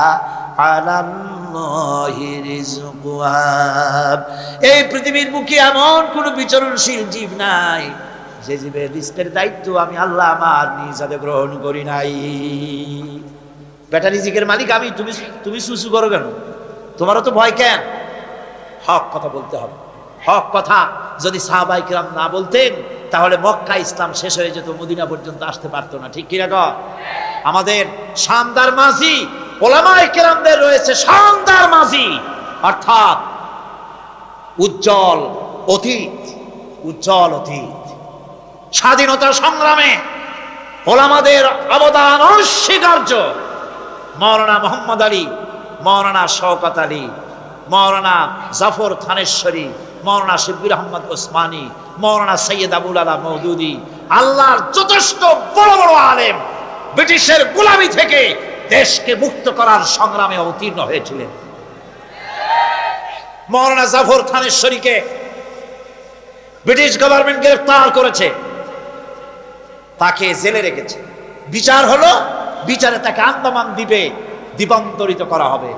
আলাল্লাহি রিজকুহা। এই পৃথিবীর বুকে এমন কোন বিচরণশীল জীব নাই যে জীবের রিজকের দায়িত্ব আমি আল্লাহ আমার নিজ হাতে গ্রহণ করি নাই। বেটা রিজিকের মালিক আমি, তুমি সুসু করো কেন? তোমারও তো ভয় কেন? হক কথা বলতে হবে। হক কথা যদি সাহাবায়ে কিরাম না বলতেন, তাহলে মক্কা ইসলাম শেষ হয়ে যেত, মদিনা পর্যন্ত আসতে পারতো না। ঠিক কি না? আমাদের শানদার মাঝি ওলামায়ে কিরামদের রয়েছে শানদার মাঝি, অর্থাৎ উজ্জ্বল অতীত, উজ্জ্বল অতীত। স্বাধীনতা সংগ্রামে ওলামাদের অবদান অস্বীকার্য। মাওলানা মোহাম্মদ আলী, মাওলানা শওকত আলী, মাওলানা জাফর থানেশ্বরী, মাওলানা শিব্বির আহমদ ওসমানী, মাওলানা সৈয়দ আবুল আলা মওদুদি, আল্লাহর যথেষ্ট বড় বড় আলেম ব্রিটিশের গোলামি থেকে দেশকে মুক্ত করার সংগ্রামে অবতীর্ণ হয়েছিলেন। মাওলানা জাফর থানেশ্বরীকে ব্রিটিশ গভর্নমেন্ট গ্রেফতার করেছে, তাকে জেলে রেখেছে। বিচার হলো, বিচারে তাকে আন্দামান দ্বীপে দ্বীপান্তরিত করা হবে।